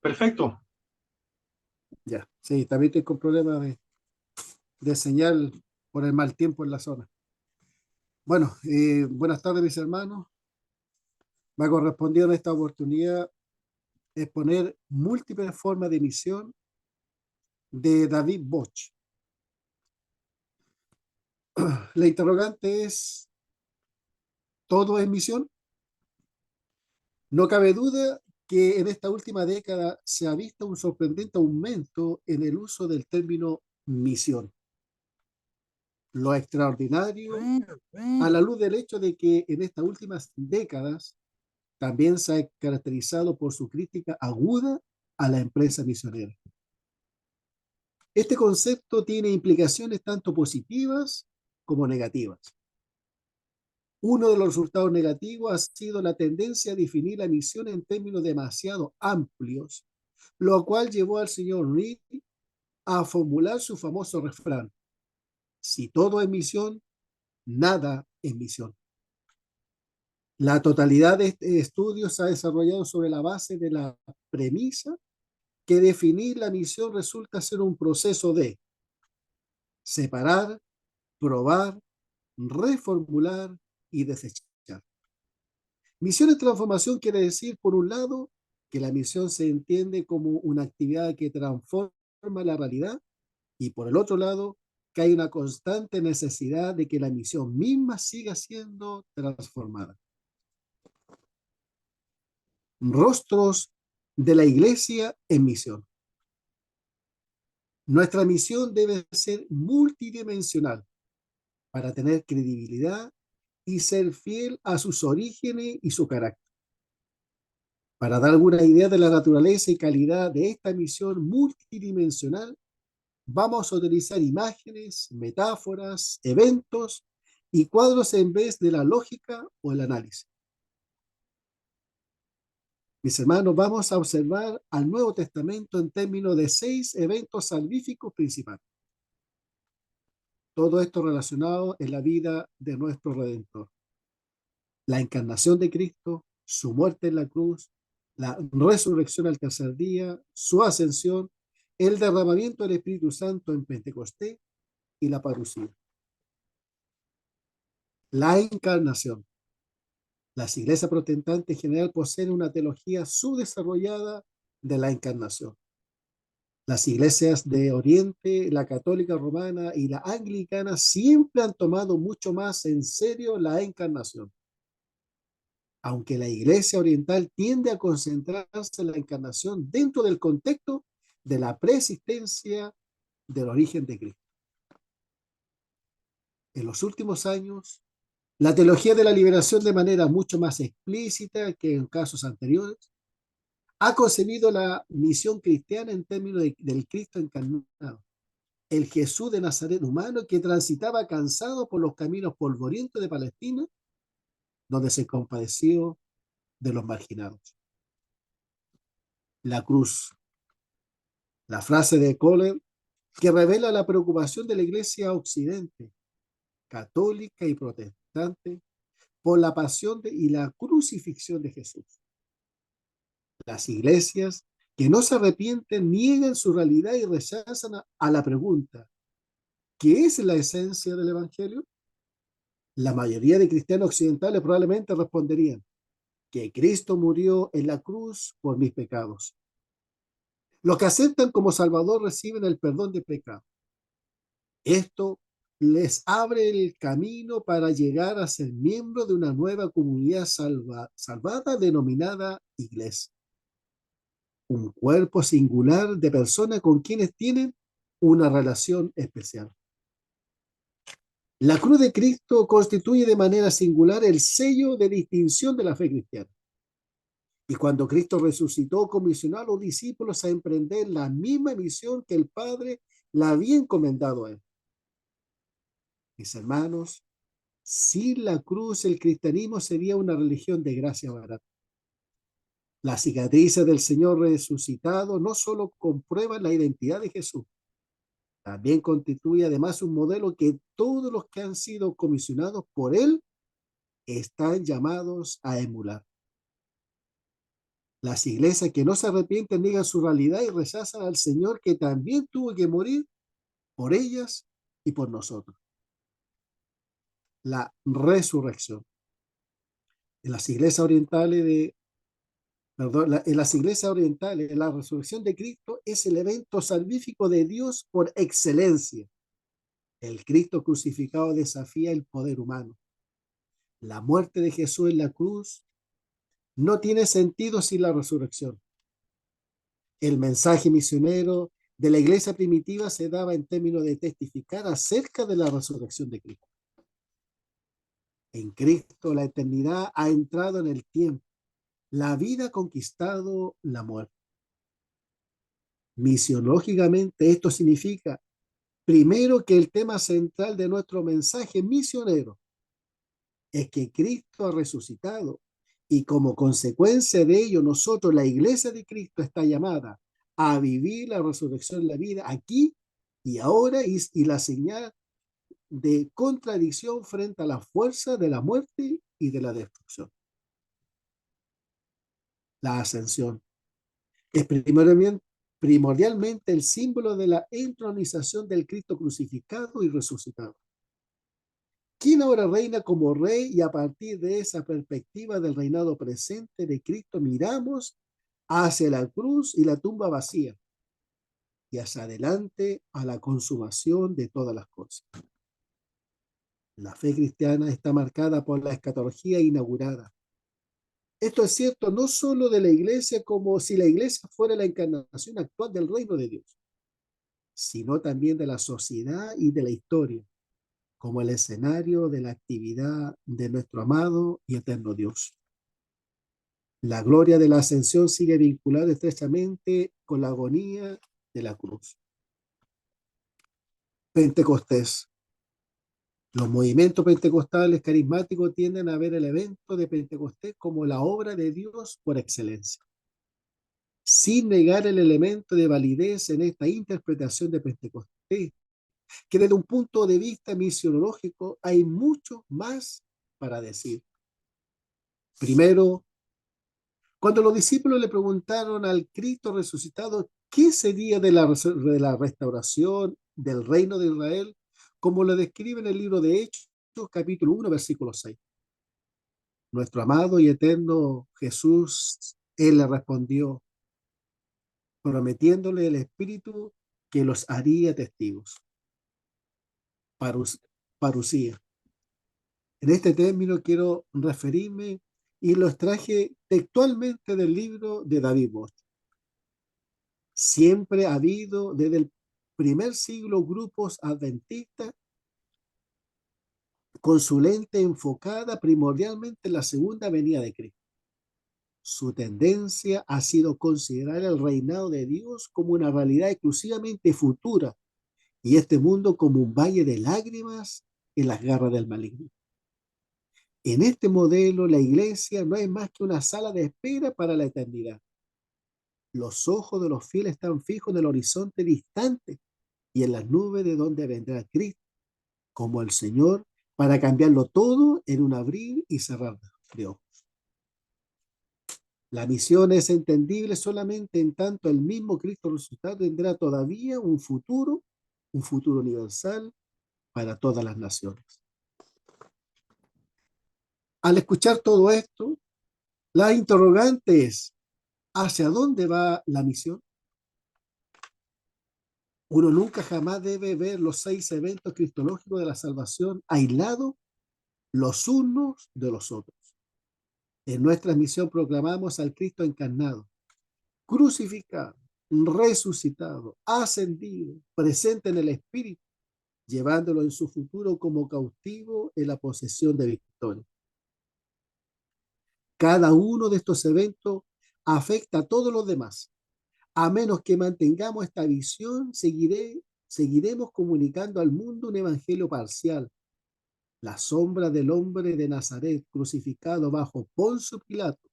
Perfecto. Ya, sí, también estoy con problemas de señal por el mal tiempo en la zona. Bueno, buenas tardes mis hermanos. Me ha correspondido en esta oportunidad exponer múltiples formas de misión de David Bosch. La interrogante es, ¿todo es misión? No cabe duda que en esta última década se ha visto un sorprendente aumento en el uso del término misión. Lo extraordinario a la luz del hecho de que en estas últimas décadas también se ha caracterizado por su crítica aguda a la empresa misionera. Este concepto tiene implicaciones tanto positivas como negativas. Uno de los resultados negativos ha sido la tendencia a definir la misión en términos demasiado amplios, lo cual llevó al señor Reed a formular su famoso refrán: si todo es misión, nada es misión. La totalidad de este estudio se ha desarrollado sobre la base de la premisa que definir la misión resulta ser un proceso de separar, probar, reformular y desechar. Misión de transformación quiere decir, por un lado, que la misión se entiende como una actividad que transforma la realidad, y por el otro lado, que hay una constante necesidad de que la misión misma siga siendo transformada. Rostros de la iglesia en misión. Nuestra misión debe ser multidimensional para tener credibilidad y ser fiel a sus orígenes y su carácter. Para dar alguna idea de la naturaleza y calidad de esta misión multidimensional, vamos a utilizar imágenes, metáforas, eventos y cuadros en vez de la lógica o el análisis. Mis hermanos, vamos a observar al Nuevo Testamento en términos de 6 eventos salvíficos principales. Todo esto relacionado en la vida de nuestro Redentor. La encarnación de Cristo, su muerte en la cruz, la resurrección al tercer día, su ascensión, el derramamiento del Espíritu Santo en Pentecostés y la parucía. La encarnación. Las iglesias protestantes en general poseen una teología subdesarrollada de la encarnación. Las iglesias de Oriente, la católica romana y la anglicana siempre han tomado mucho más en serio la encarnación. Aunque la iglesia oriental tiende a concentrarse en la encarnación dentro del contexto de la preexistencia del origen de Cristo. En los últimos años, la teología de la liberación, de manera mucho más explícita que en casos anteriores, ha concebido la misión cristiana en términos del Cristo encarnado, el Jesús de Nazaret humano que transitaba cansado por los caminos polvorientos de Palestina, donde se compadeció de los marginados. La cruz, la frase de Kohler, que revela la preocupación de la Iglesia Occidente, católica y protestante, por la pasión y la crucifixión de Jesús. Las iglesias que no se arrepienten niegan su realidad y rechazan a la pregunta: ¿qué es la esencia del Evangelio? La mayoría de cristianos occidentales probablemente responderían que Cristo murió en la cruz por mis pecados. Los que aceptan como Salvador reciben el perdón de pecados. Esto les abre el camino para llegar a ser miembros de una nueva comunidad salvada denominada iglesia. Un cuerpo singular de personas con quienes tienen una relación especial. La cruz de Cristo constituye de manera singular el sello de distinción de la fe cristiana. Y cuando Cristo resucitó, comisionó a los discípulos a emprender la misma misión que el Padre le había encomendado a él. Mis hermanos, sin la cruz el cristianismo sería una religión de gracia barata. Las cicatrices del Señor resucitado no solo comprueban la identidad de Jesús, también constituye además un modelo que todos los que han sido comisionados por Él están llamados a emular. Las iglesias que no se arrepienten niegan su realidad y rechazan al Señor que también tuvo que morir por ellas y por nosotros. La resurrección. En las iglesias orientales en las iglesias orientales, la resurrección de Cristo es el evento salvífico de Dios por excelencia. El Cristo crucificado desafía el poder humano. La muerte de Jesús en la cruz no tiene sentido sin la resurrección. El mensaje misionero de la iglesia primitiva se daba en términos de testificar acerca de la resurrección de Cristo. En Cristo la eternidad ha entrado en el tiempo. La vida ha conquistado la muerte. Misiológicamente esto significa, primero, que el tema central de nuestro mensaje misionero es que Cristo ha resucitado y como consecuencia de ello nosotros, la iglesia de Cristo, está llamada a vivir la resurrección de la vida aquí y ahora y la señal de contradicción frente a la fuerza de la muerte y de la destrucción. La ascensión es primordialmente el símbolo de la entronización del Cristo crucificado y resucitado, quien ahora reina como rey, y a partir de esa perspectiva del reinado presente de Cristo miramos hacia la cruz y la tumba vacía y hacia adelante a la consumación de todas las cosas. La fe cristiana está marcada por la escatología inaugurada. Esto es cierto no solo de la iglesia como si la iglesia fuera la encarnación actual del reino de Dios, sino también de la sociedad y de la historia, como el escenario de la actividad de nuestro amado y eterno Dios. La gloria de la ascensión sigue vinculada estrechamente con la agonía de la cruz. Pentecostés. Los movimientos pentecostales carismáticos tienden a ver el evento de Pentecostés como la obra de Dios por excelencia, sin negar el elemento de validez en esta interpretación de Pentecostés, que desde un punto de vista misionológico hay mucho más para decir. Primero, cuando los discípulos le preguntaron al Cristo resucitado qué sería de la restauración del reino de Israel, como lo describe en el libro de Hechos, capítulo 1, versículo 6. Nuestro amado y eterno Jesús, Él le respondió, prometiéndole el Espíritu que los haría testigos. Parucía. En este término quiero referirme y lo extraje textualmente del libro de David Bosch. Siempre ha habido desde el primer siglo grupos adventistas con su lente enfocada primordialmente en la segunda venida de Cristo. Su tendencia ha sido considerar el reinado de Dios como una realidad exclusivamente futura y este mundo como un valle de lágrimas en las garras del maligno. En este modelo, la iglesia no es más que una sala de espera para la eternidad. Los ojos de los fieles están fijos en el horizonte distante y en las nubes de donde vendrá Cristo, como el Señor, para cambiarlo todo en un abrir y cerrar de ojos. La misión es entendible solamente en tanto el mismo Cristo resucitado tendrá todavía un futuro universal para todas las naciones. Al escuchar todo esto, la interrogante es, ¿hacia dónde va la misión? Uno nunca jamás debe ver los 6 eventos cristológicos de la salvación aislados los unos de los otros. En nuestra misión proclamamos al Cristo encarnado, crucificado, resucitado, ascendido, presente en el Espíritu, llevándolo en su futuro como cautivo en la posesión de victoria. Cada uno de estos eventos afecta a todos los demás. A menos que mantengamos esta visión, seguiremos comunicando al mundo un evangelio parcial. La sombra del hombre de Nazaret, crucificado bajo Poncio Pilato,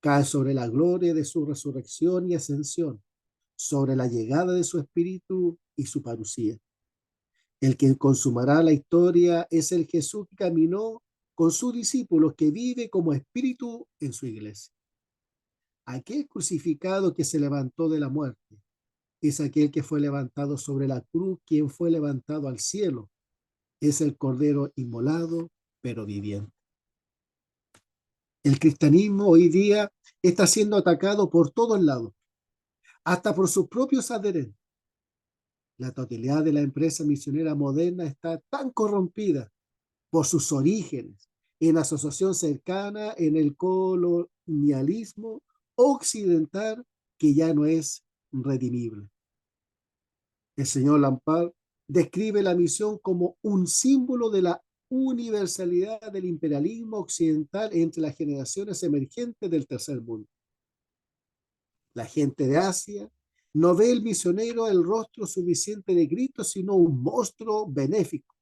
cae sobre la gloria de su resurrección y ascensión, sobre la llegada de su espíritu y su parucía. El que consumará la historia es el Jesús que caminó con sus discípulos, que vive como espíritu en su iglesia. aquel crucificado que se levantó de la muerte, es aquel que fue levantado sobre la cruz, quien fue levantado al cielo, es el Cordero inmolado, pero viviente. El cristianismo hoy día está siendo atacado por todos lados, hasta por sus propios adherentes. La totalidad de la empresa misionera moderna está tan corrompida por sus orígenes en asociación cercana en el colonialismo occidental que ya no es redimible. El señor Lampard describe la misión como un símbolo de la universalidad del imperialismo occidental entre las generaciones emergentes del tercer mundo. La gente de Asia no ve el misionero el rostro suficiente de Cristo, sino un monstruo benéfico.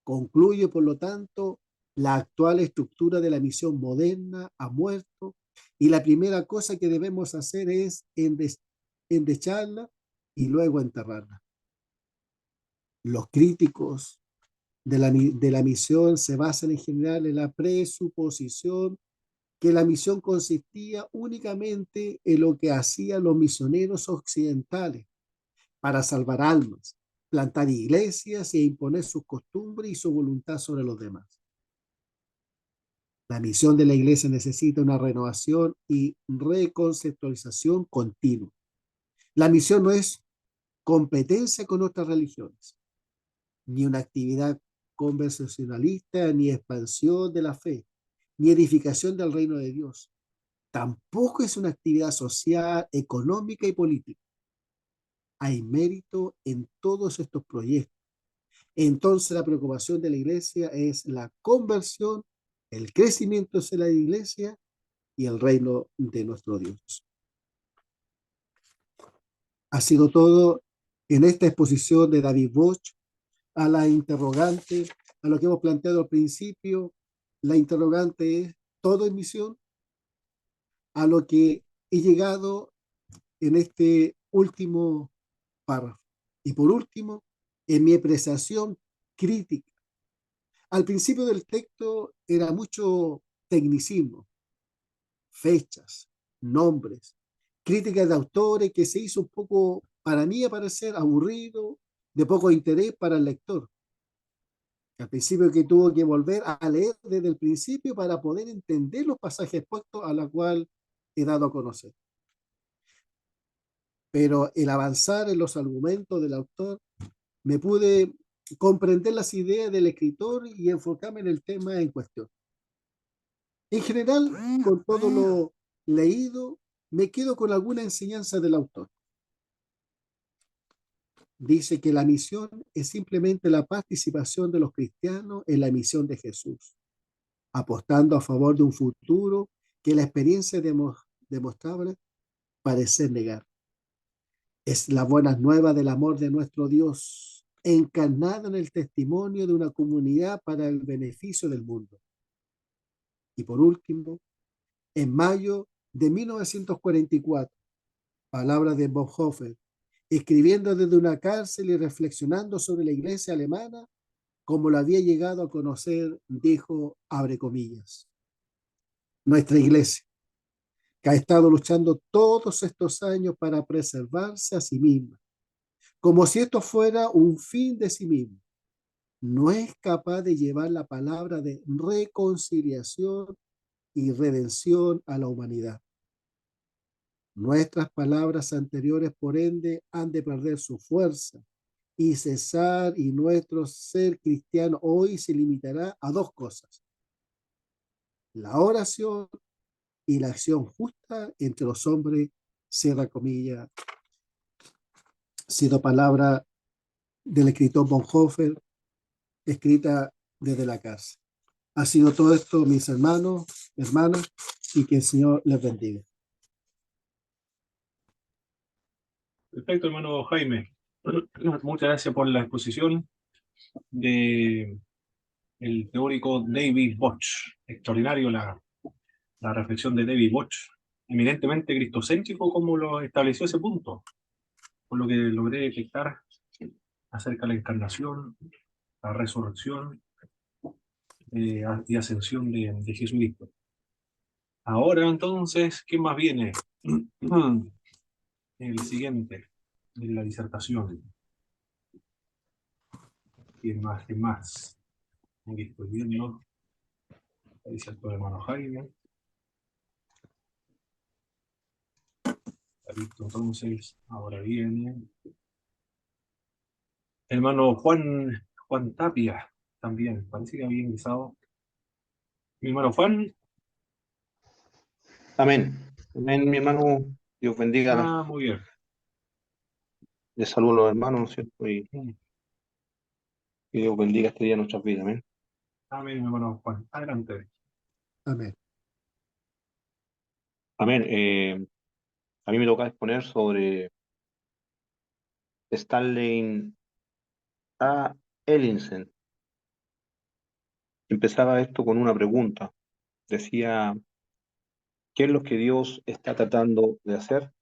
Concluye, por lo tanto, la actual estructura de la misión moderna ha muerto y la primera cosa que debemos hacer es endecharla y luego enterrarla. Los críticos de la misión se basan en general en la presuposición que la misión consistía únicamente en lo que hacían los misioneros occidentales para salvar almas, plantar iglesias e imponer sus costumbres y su voluntad sobre los demás. La misión de la iglesia necesita una renovación y reconceptualización continua. La misión no es competencia con otras religiones, ni una actividad conversacionalista, ni expansión de la fe, ni edificación del reino de Dios. Tampoco es una actividad social, económica y política. Hay mérito en todos estos proyectos. Entonces la preocupación de la iglesia es la conversión, el crecimiento de la iglesia y el reino de nuestro Dios. Ha sido todo en esta exposición de David Bosch a la interrogante, a lo que hemos planteado al principio. La interrogante es: ¿todo es misión? A lo que he llegado en este último párrafo. Y por último, en mi apreciación crítica. Al principio del texto era mucho tecnicismo, fechas, nombres, críticas de autores que se hizo un poco, para mí, a parecer aburrido, de poco interés para el lector. Al principio que tuvo que volver a leer desde el principio para poder entender los pasajes expuestos a los cuales he dado a conocer. Pero el avanzar en los argumentos del autor, me pude comprender las ideas del escritor y enfocarme en el tema en cuestión. En general, con todo lo leído, me quedo con alguna enseñanza del autor. Dice que la misión es simplemente la participación de los cristianos en la misión de Jesús, apostando a favor de un futuro que la experiencia demostrable parece negar. Es la buena nueva del amor de nuestro Dios, encarnado en el testimonio de una comunidad para el beneficio del mundo. Y por último, en mayo de 1944, palabras de Bonhoeffer, escribiendo desde una cárcel y reflexionando sobre la iglesia alemana, como lo había llegado a conocer, dijo, abre comillas: nuestra iglesia, que ha estado luchando todos estos años para preservarse a sí misma, como si esto fuera un fin de sí mismo, no es capaz de llevar la palabra de reconciliación y redención a la humanidad. Nuestras palabras anteriores, por ende, han de perder su fuerza y cesar, y nuestro ser cristiano hoy se limitará a dos cosas: la oración y la acción justa entre los hombres, cierra comillas, sido palabra del escritor Bonhoeffer, escrita desde la cárcel. Ha sido todo esto, mis hermanos, hermanas, y que el Señor les bendiga. Perfecto, hermano Jaime. Muchas gracias por la exposición de el teórico David Bosch. Extraordinario la reflexión de David Bosch, eminentemente cristocéntrico, como lo estableció ese punto, por lo que logré detectar acerca de la encarnación, la resurrección y ascensión de Jesucristo. Ahora entonces, ¿qué más viene? El siguiente, de la disertación. ¿Quién más? ¿Quién más? Aquí estoy viendo. Ahí dice el hermano Jaime. Está listo, entonces. Ahora viene. Hermano Juan Tapia, también. Parece que había ingresado. Mi hermano Juan. Amén. Amén, mi hermano. Dios bendiga. Ah, muy bien. Les saludo a los hermanos, ¿no es cierto? Y Mm. que Dios bendiga este día en nuestras vidas. Amén. Amén, mi hermano Juan. Adelante. Amén. Amén. A mí me toca exponer sobre Stanley A. Ellinson. Empezaba esto con una pregunta. Decía, ¿qué es lo que Dios está tratando de hacer?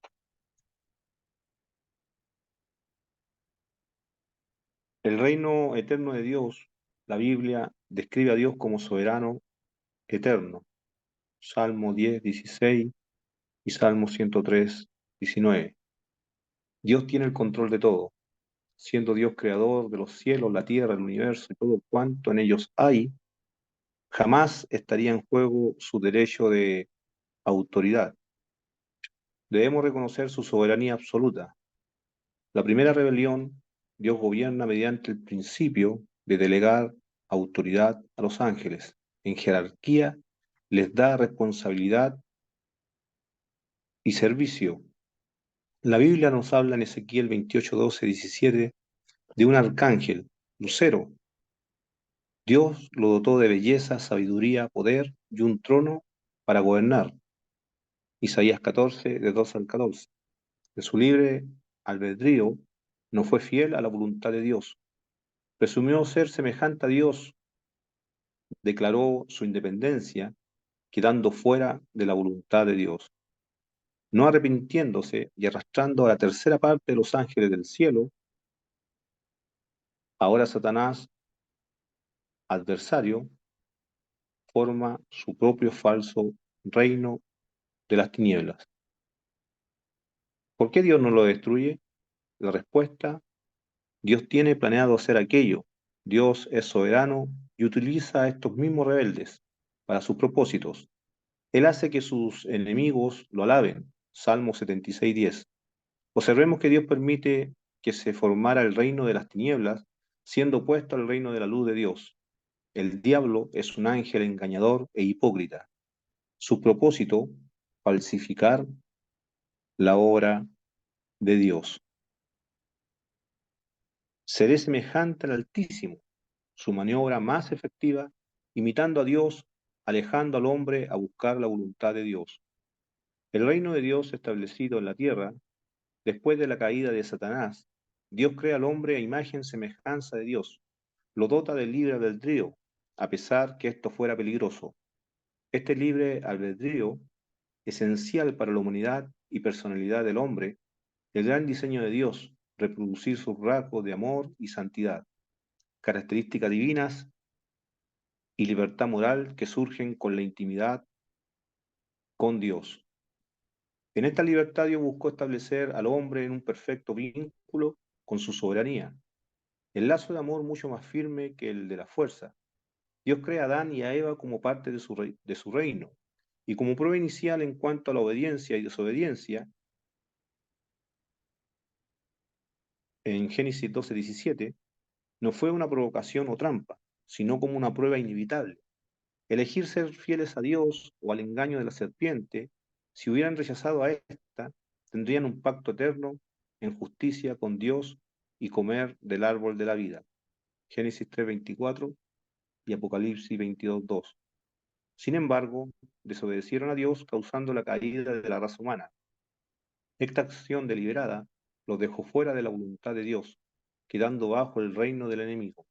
El reino eterno de Dios, la Biblia describe a Dios como soberano eterno. Salmo 10:16 y Salmo 103:19. Dios tiene el control de todo, siendo Dios creador de los cielos, la tierra, el universo y todo cuanto en ellos hay. Jamás estaría en juego su derecho de autoridad. Debemos reconocer su soberanía absoluta. La primera rebelión, Dios gobierna mediante el principio de delegar autoridad a los ángeles. En jerarquía les da responsabilidad y servicio. La Biblia nos habla en Ezequiel 28, 12, 17 de un arcángel, Lucero. Dios lo dotó de belleza, sabiduría, poder y un trono para gobernar. Isaías 14, de 2 al 14. De su libre albedrío no fue fiel a la voluntad de Dios. Presumió ser semejante a Dios, declaró su independencia, quedando fuera de la voluntad de Dios. No arrepintiéndose y arrastrando a la tercera parte de los ángeles del cielo, ahora Satanás, adversario, forma su propio falso reino de las tinieblas. ¿Por qué Dios no lo destruye? La respuesta, Dios tiene planeado hacer aquello. Dios es soberano y utiliza a estos mismos rebeldes para sus propósitos. Él hace que sus enemigos lo alaben. Salmo 76:10. Observemos que Dios permite que se formara el reino de las tinieblas, siendo opuesto al reino de la luz de Dios. El diablo es un ángel engañador e hipócrita. Su propósito, falsificar la obra de Dios. Seré semejante al Altísimo, su maniobra más efectiva, imitando a Dios, alejando al hombre a buscar la voluntad de Dios. El reino de Dios establecido en la tierra, después de la caída de Satanás, Dios crea al hombre a imagen y semejanza de Dios, lo dota del libre albedrío, a pesar que esto fuera peligroso. Este libre albedrío, esencial para la humanidad y personalidad del hombre, el gran diseño de Dios, reproducir sus rasgos de amor y santidad, características divinas y libertad moral que surgen con la intimidad con Dios. En esta libertad Dios buscó establecer al hombre en un perfecto vínculo con su soberanía, el lazo de amor mucho más firme que el de la fuerza. Dios crea a Adán y a Eva como parte de su reino, y como prueba inicial en cuanto a la obediencia y desobediencia, en Génesis 12:17, no fue una provocación o trampa, sino como una prueba inevitable. Elegir ser fieles a Dios o al engaño de la serpiente, si hubieran rechazado a esta, tendrían un pacto eterno en justicia con Dios y comer del árbol de la vida. Génesis 3:24 y Apocalipsis 22:2. Sin embargo, desobedecieron a Dios causando la caída de la raza humana. Esta acción deliberada los dejó fuera de la voluntad de Dios, quedando bajo el reino del enemigo.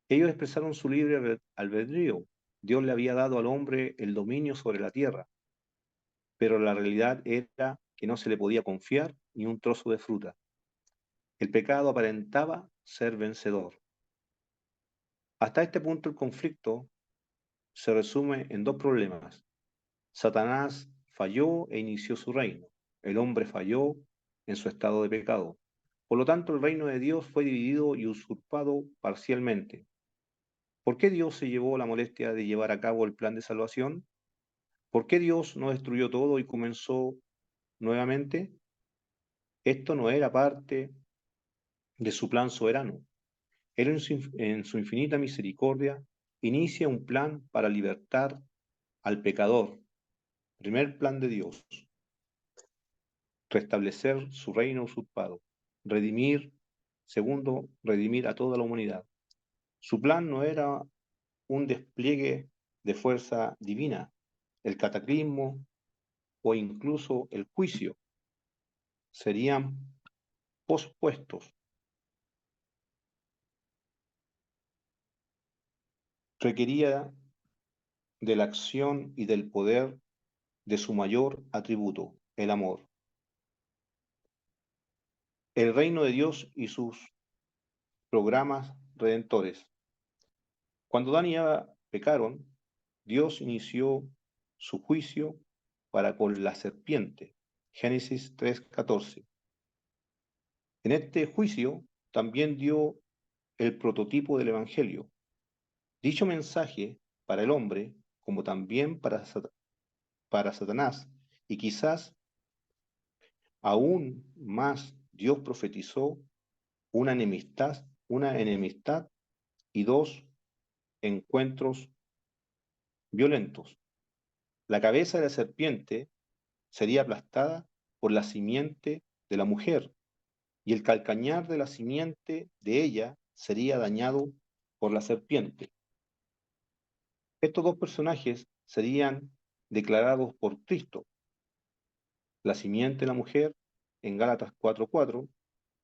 Ellos expresaron su libre albedrío. Dios le había dado al hombre el dominio sobre la tierra, pero la realidad era que no se le podía confiar ni un trozo de fruta. El pecado aparentaba ser vencedor. Hasta este punto el conflicto se resume en dos problemas. Satanás falló e inició su reino. El hombre falló en su estado de pecado. Por lo tanto, el reino de Dios fue dividido y usurpado parcialmente. ¿Por qué Dios se llevó la molestia de llevar a cabo el plan de salvación? ¿Por qué Dios no destruyó todo y comenzó nuevamente? Esto no era parte de su plan soberano. Él en su infinita misericordia inicia un plan para libertar al pecador. Primer plan de Dios, restablecer su reino usurpado. Redimir, segundo, redimir a toda la humanidad. Su plan no era un despliegue de fuerza divina, el cataclismo o incluso el juicio serían pospuestos. Requería de la acción y del poder de su mayor atributo, el amor. El reino de Dios y sus programas redentores. Cuando Adán y Eva pecaron, Dios inició su juicio para con la serpiente. Génesis 3:14. En este juicio también dio el prototipo del Evangelio. Dicho mensaje para el hombre, como también para Satanás, y quizás aún más, Dios profetizó una enemistad y dos encuentros violentos. La cabeza de la serpiente sería aplastada por la simiente de la mujer, y el calcañar de la simiente de ella sería dañado por la serpiente. Estos dos personajes serían declarados por Cristo, la simiente de la mujer en Gálatas 4:4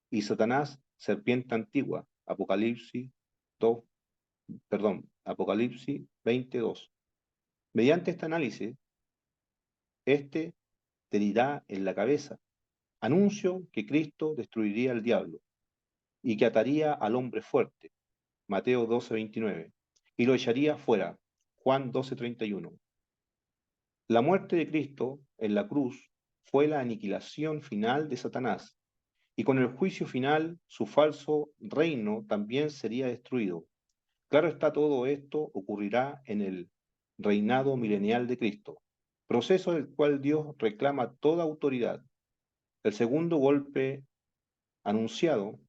y Satanás, serpiente antigua, Apocalipsis 22. Mediante este análisis, este te herirá en la cabeza. Anuncio que Cristo destruiría al diablo y que ataría al hombre fuerte, Mateo 12:29, y lo echaría fuera, Juan 12:31. La muerte de Cristo en la cruz fue la aniquilación final de Satanás, y con el juicio final su falso reino también sería destruido. Claro está, todo esto ocurrirá en el reinado milenial de Cristo, proceso del cual Dios reclama toda autoridad. El segundo golpe anunciado,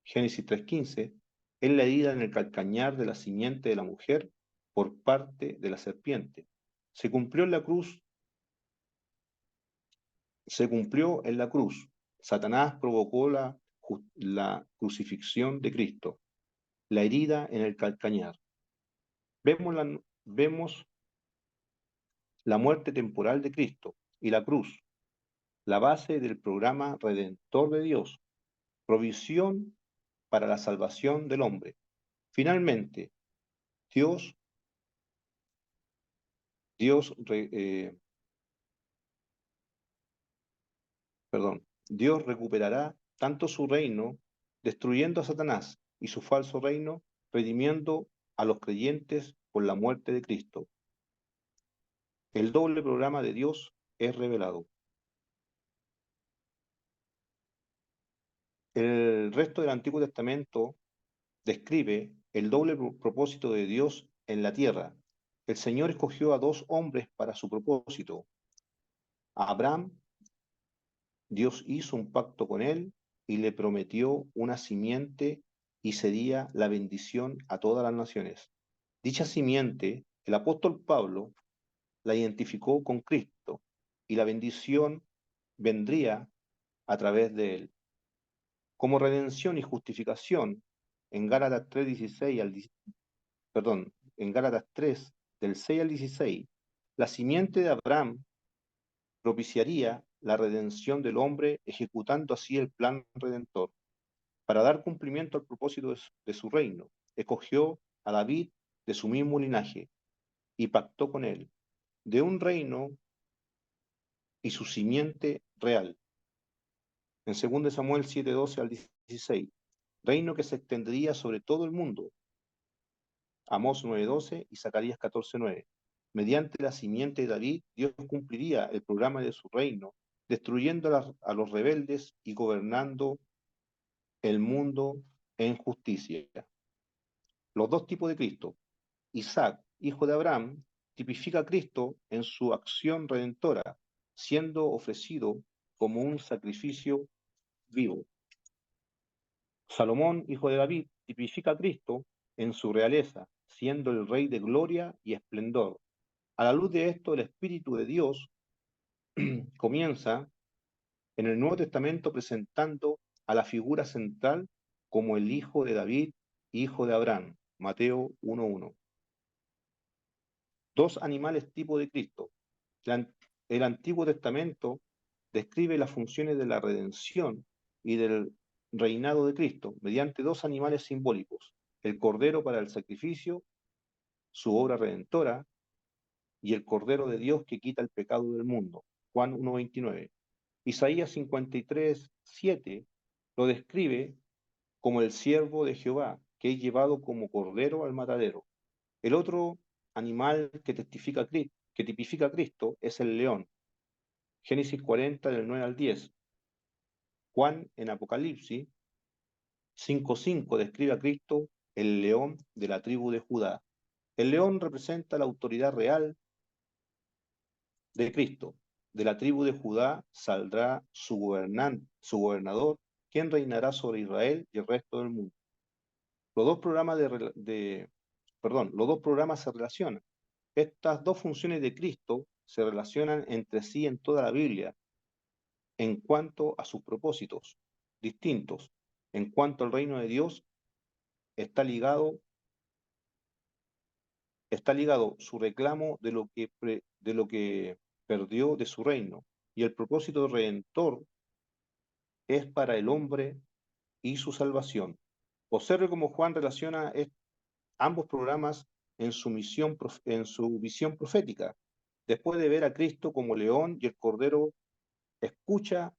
Génesis 3:15, es la herida en el calcañar de la simiente de la mujer por parte de la serpiente. Se cumplió en la cruz, se cumplió en la cruz. Satanás provocó la crucifixión de Cristo, la herida en el calcañar. Vemos la muerte temporal de Cristo y la cruz, la base del programa redentor de Dios, provisión para la salvación del hombre. Finalmente, Dios, Dios, Dios recuperará tanto su reino, destruyendo a Satanás y su falso reino, redimiendo a los creyentes por la muerte de Cristo. El doble programa de Dios es revelado. El resto del Antiguo Testamento describe el doble propósito de Dios en la tierra. El Señor escogió a dos hombres para su propósito. A Abraham, Dios hizo un pacto con él y le prometió una simiente y sería la bendición a todas las naciones. Dicha simiente, el apóstol Pablo la identificó con Cristo y la bendición vendría a través de él. Como redención y justificación, en Gálatas 3:16 en Gálatas 3, del 6 al 16, la simiente de Abraham propiciaría la redención del hombre, ejecutando así el plan redentor. Para dar cumplimiento al propósito de su reino, escogió a David de su mismo linaje y pactó con él, de un reino y su simiente real. En 2 Samuel 7:12 al 16, reino que se extendería sobre todo el mundo. Amós 9:12 y Zacarías 14:9. mediante la simiente de David, Dios cumpliría el programa de su reino, destruyendo a los rebeldes y gobernando el mundo en justicia. Los dos tipos de Cristo. Isaac, hijo de Abraham, tipifica a Cristo en su acción redentora, siendo ofrecido como un sacrificio vivo. Salomón, hijo de David, tipifica a Cristo en su realeza, siendo el rey de gloria y esplendor. A la luz de esto, el Espíritu de Dios comienza en el Nuevo Testamento presentando a la figura central como el hijo de David, hijo de Abraham. Mateo 1:1. Dos animales tipo de Cristo. El Antiguo Testamento describe las funciones de la redención y del reinado de Cristo mediante dos animales simbólicos, el cordero para el sacrificio, su obra redentora, y el Cordero de Dios que quita el pecado del mundo. Juan 1:29. Isaías 53:7 lo describe como el siervo de Jehová, que es llevado como cordero al matadero. El otro animal que tipifica a Cristo es el león. Génesis 40, del 9 al 10. Juan en Apocalipsis 5:5 describe a Cristo el león de la tribu de Judá. El león representa la autoridad real de Cristo. De la tribu de Judá saldrá su gobernador, quien reinará sobre Israel y el resto del mundo. Los dos programas se relacionan. Estas dos funciones de Cristo se relacionan entre sí en toda la Biblia en cuanto a sus propósitos distintos. En cuanto al reino de Dios, está ligado su reclamo de lo que perdió de su reino, y el propósito redentor es para el hombre y su salvación. Observe cómo Juan relaciona ambos programas en su visión profética. Después de ver a Cristo como león y el cordero, escucha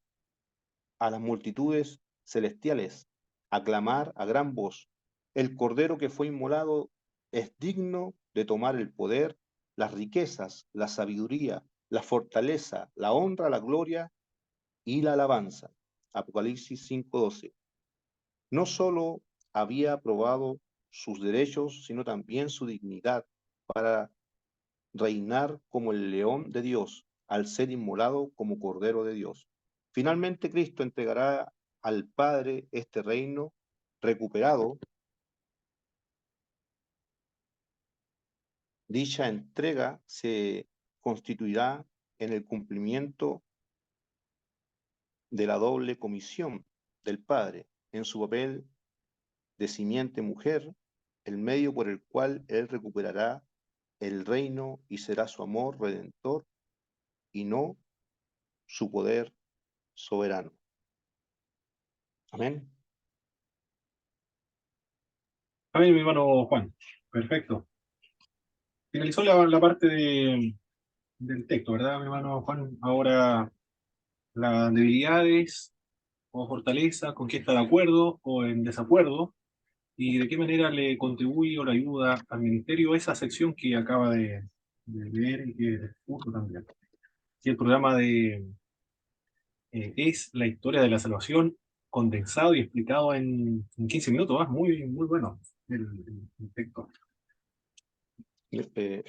a las multitudes celestiales aclamar a gran voz: el cordero que fue inmolado es digno de tomar el poder, las riquezas, la sabiduría, la fortaleza, la honra, la gloria y la alabanza. Apocalipsis 5:12. No solo había aprobado sus derechos, sino también su dignidad para reinar como el león de Dios, al ser inmolado como cordero de Dios. Finalmente, Cristo entregará al Padre este reino recuperado. Dicha entrega se constituirá en el cumplimiento de la doble comisión del Padre en su papel de simiente mujer, el medio por el cual Él recuperará el reino y será su amor redentor y no su poder soberano. Amén. Amén, mi hermano Juan. Perfecto. Finalizó la parte del texto, ¿verdad, mi hermano Juan? Ahora, las debilidades o fortaleza, con qué está de acuerdo o en desacuerdo, y de qué manera le contribuye o le ayuda al ministerio esa sección que acaba de leer y que puso también. Y el programa es la historia de la salvación condensado y explicado en 15 minutos, ¿ah? Muy, muy bueno el texto. Eh,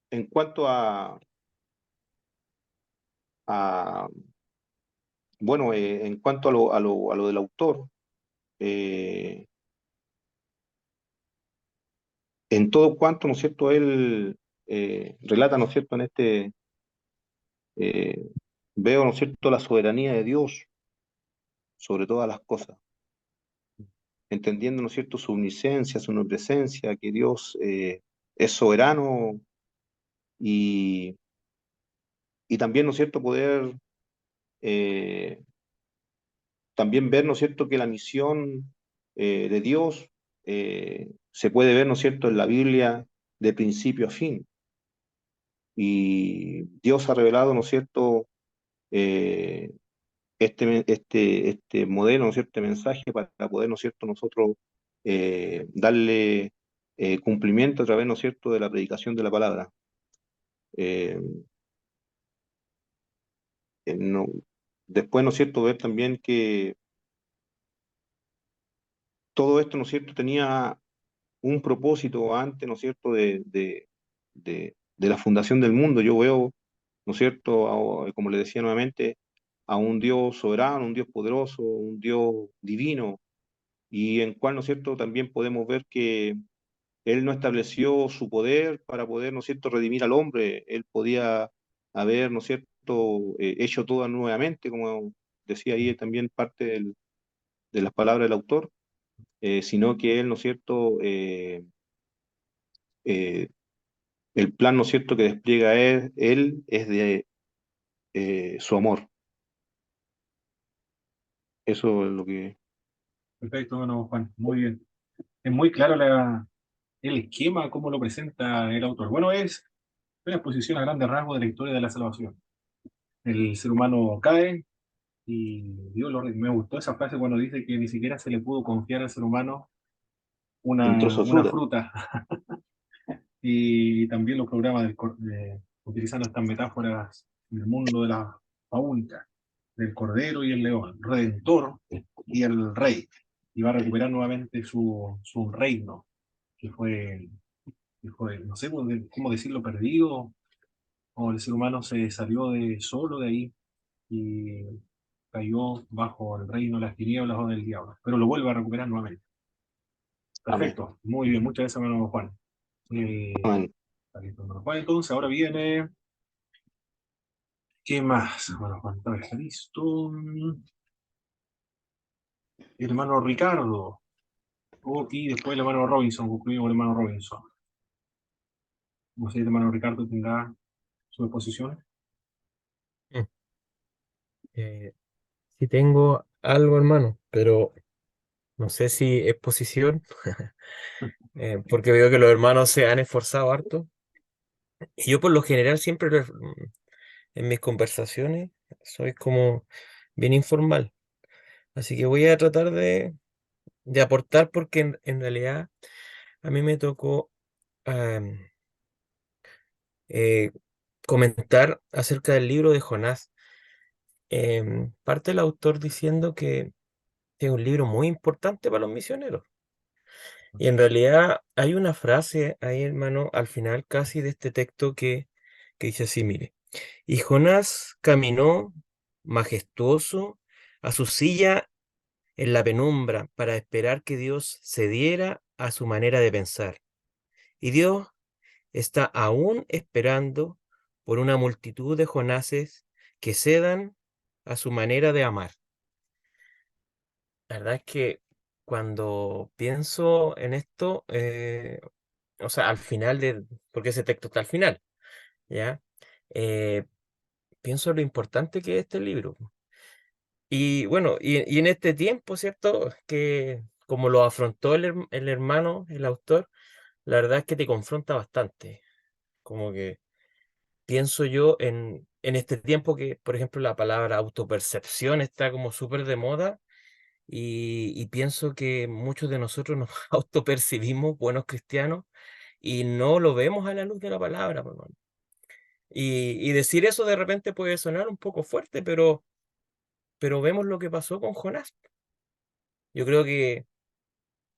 en cuanto a bueno, en cuanto a lo del autor, eh, en todo cuanto, ¿no es cierto?, él relata, ¿no es cierto?, eh, veo, ¿no es cierto?, la soberanía de Dios sobre todas las cosas, entendiendo, ¿no es cierto?, su omnisciencia, su omnipresencia, que Dios es soberano y, y también, ¿no es cierto?, poder eh, también ver, ¿no es cierto?, que la misión de Dios se puede ver, ¿no es cierto?, en la Biblia de principio a fin. Y Dios ha revelado, ¿no es cierto?, eh, este modelo, ¿no es cierto?, este mensaje para poder, ¿no es cierto?, nosotros darle cumplimiento a través, ¿no es cierto?, de la predicación de la palabra. Eh, no, después, ¿no es cierto?, ver también que todo esto, ¿no es cierto?, tenía un propósito antes, ¿no es cierto?, de la fundación del mundo. Yo veo, ¿no es cierto?, como le decía nuevamente, a un Dios soberano, un Dios poderoso, un Dios divino, y en cual, ¿no es cierto?, también podemos ver que Él no estableció su poder para poder, ¿no es cierto?, redimir al hombre. Él podía haber, ¿no es cierto?, hecho todo nuevamente, como decía ahí también parte de las palabras del autor, sino que Él, ¿no es cierto?, eh, el plan, ¿no es cierto?, que despliega él es de su amor. Eso es lo que... Perfecto, hermano Juan, muy bien. Es muy claro el esquema, cómo lo presenta el autor. Bueno, es una exposición a grandes rasgos de la historia de la salvación. El ser humano cae y me gustó esa frase cuando dice que ni siquiera se le pudo confiar al ser humano Un trozo de una fruta. fruta. Y también los programas utilizando estas metáforas del mundo de la fábulas, del cordero y el león, redentor y el rey. Y va a recuperar nuevamente su reino, que fue, no sé cómo decirlo, perdido, o el ser humano se salió de solo de ahí y cayó bajo el reino de las tinieblas o del diablo, pero lo vuelve a recuperar nuevamente. Amén. Perfecto, muy bien, muchas gracias, hermano Juan. Amén. Está listo, hermano Juan. Entonces, ahora viene, ¿qué más? Hermano Juan, está listo. Hermano Ricardo. Y después el hermano Robinson, concluimos con el hermano Robinson. No sé si el hermano Ricardo tendrá su exposición. Mm. Eh, sí tengo algo, hermano, pero no sé si es posición, porque veo que los hermanos se han esforzado harto. Y yo por lo general siempre en mis conversaciones soy como bien informal. Así que voy a tratar de aportar porque en realidad a mí me tocó am, eh, comentar acerca del libro de Jonás. Parte el autor diciendo que es un libro muy importante para los misioneros. Y en realidad hay una frase ahí, hermano, al final casi de este texto que dice así, mire, y Jonás caminó majestuoso a su silla en la penumbra para esperar que Dios cediera a su manera de pensar. Y Dios está aún esperando por una multitud de Jonases que cedan a su manera de amar. La verdad es que cuando pienso en esto, o sea, al final porque ese texto está al final, ¿ya? Eh, pienso lo importante que es este libro. Y bueno, y en este tiempo, ¿cierto? Que como lo afrontó el hermano, el autor, la verdad es que te confronta bastante. Como que pienso yo en este tiempo que, por ejemplo, la palabra autopercepción está como súper de moda y pienso que muchos de nosotros nos autopercibimos buenos cristianos y no lo vemos a la luz de la palabra, pues, hermano. Y decir eso de repente puede sonar un poco fuerte, pero vemos lo que pasó con Jonás. Yo creo que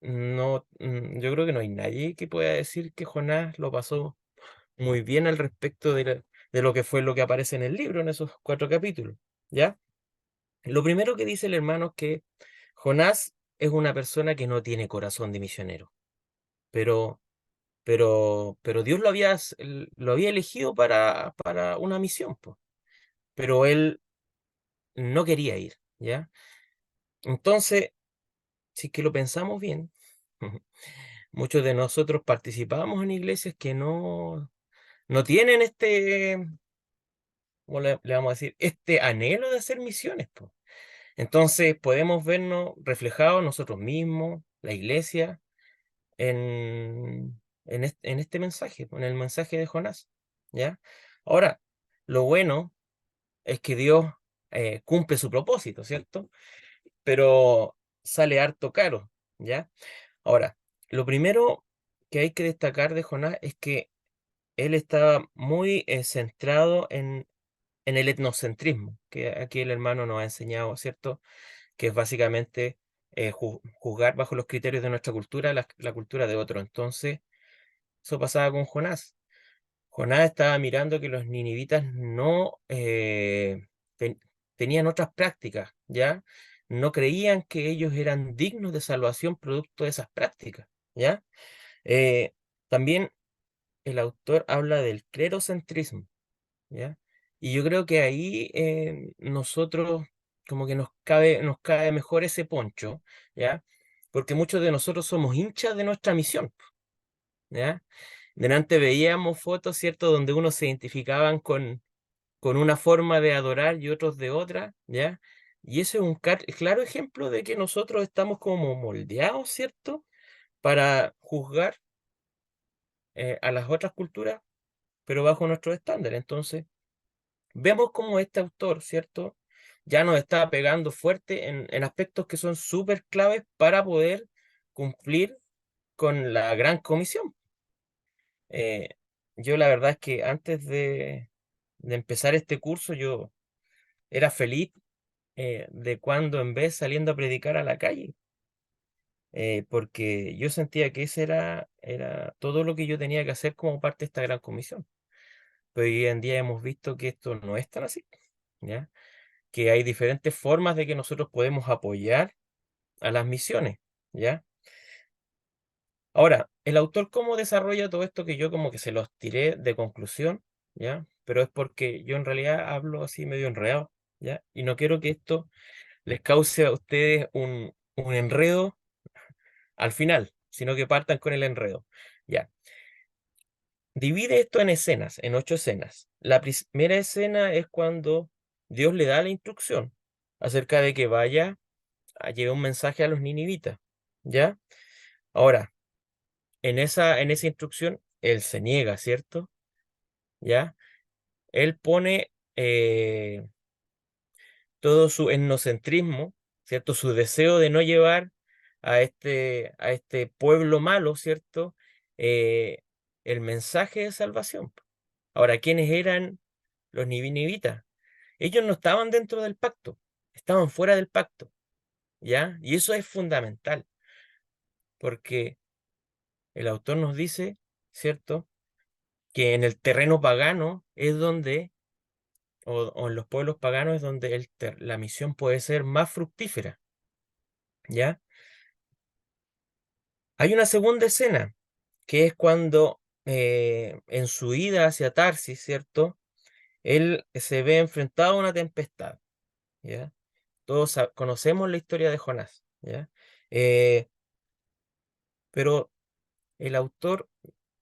yo creo que no hay nadie que pueda decir que Jonás lo pasó muy bien al respecto de lo que fue lo que aparece en el libro, en esos 4 capítulos, ¿ya? Lo primero que dice el hermano es que Jonás es una persona que no tiene corazón de misionero, pero, pero Dios lo había elegido para una misión, po, pero él no quería ir, ¿ya? Entonces, si es que lo pensamos bien, muchos de nosotros participamos en iglesias que no tienen ¿cómo le vamos a decir? Este anhelo de hacer misiones, po. Entonces podemos vernos reflejados nosotros mismos, la iglesia, en este mensaje, en el mensaje de Jonás, ¿ya? Ahora, lo bueno es que Dios cumple su propósito, ¿cierto? Pero sale harto caro, ¿ya? Ahora, lo primero que hay que destacar de Jonás es que él estaba muy centrado en el etnocentrismo, que aquí el hermano nos ha enseñado, ¿cierto? Que es básicamente juzgar bajo los criterios de nuestra cultura la cultura de otro. Entonces, eso pasaba con Jonás. Jonás estaba mirando que los ninivitas no ten- tenían otras prácticas, ¿ya? No creían que ellos eran dignos de salvación producto de esas prácticas, ¿ya? Eh, También el autor habla del clerocentrismo, ¿ya? Y yo creo que ahí nosotros como que nos cae mejor ese poncho, ¿ya? Porque muchos de nosotros somos hinchas de nuestra misión, ¿ya? Delante veíamos fotos, ¿cierto? Donde unos se identificaban con una forma de adorar y otros de otra, ¿ya? Y ese es un claro ejemplo de que nosotros estamos como moldeados, ¿cierto? Para juzgar a las otras culturas, pero bajo nuestros estándares. Entonces, vemos cómo este autor, ¿cierto? Ya nos está pegando fuerte en aspectos que son súper claves para poder cumplir con la gran comisión. Eh, yo la verdad es que antes de empezar este curso, yo era feliz de cuando en vez saliendo a predicar a la calle, porque yo sentía que ese era todo lo que yo tenía que hacer como parte de esta gran comisión. Pero hoy en día hemos visto que esto no es tan así, ¿ya? Que hay diferentes formas de que nosotros podemos apoyar a las misiones, ¿ya? Ahora, el autor cómo desarrolla todo esto que yo como que se los tiré de conclusión, ¿ya? Pero es porque yo en realidad hablo así medio enredado, ¿ya? Y no quiero que esto les cause a ustedes un enredo al final, sino que partan con el enredo, ¿ya? Divide esto en escenas, en 8 escenas. La primera escena es cuando Dios le da la instrucción acerca de que vaya a llevar un mensaje a los ninivitas, ¿ya? Ahora, en esa instrucción, él se niega, ¿cierto? ¿Ya? Él pone todo su etnocentrismo, ¿cierto? Su deseo de no llevar a este pueblo malo, ¿cierto? Eh, el mensaje de salvación. Ahora, ¿quiénes eran los ninivitas? Ellos no estaban dentro del pacto, estaban fuera del pacto, ¿ya? Y eso es fundamental, porque el autor nos dice, ¿cierto? Que en el terreno pagano es donde, o en los pueblos paganos es donde la misión puede ser más fructífera, ¿ya? Hay una segunda escena, que es cuando en su ida hacia Tarsis, ¿cierto? Él se ve enfrentado a una tempestad, ¿ya? Todos conocemos la historia de Jonás, ¿ya? Eh, pero el autor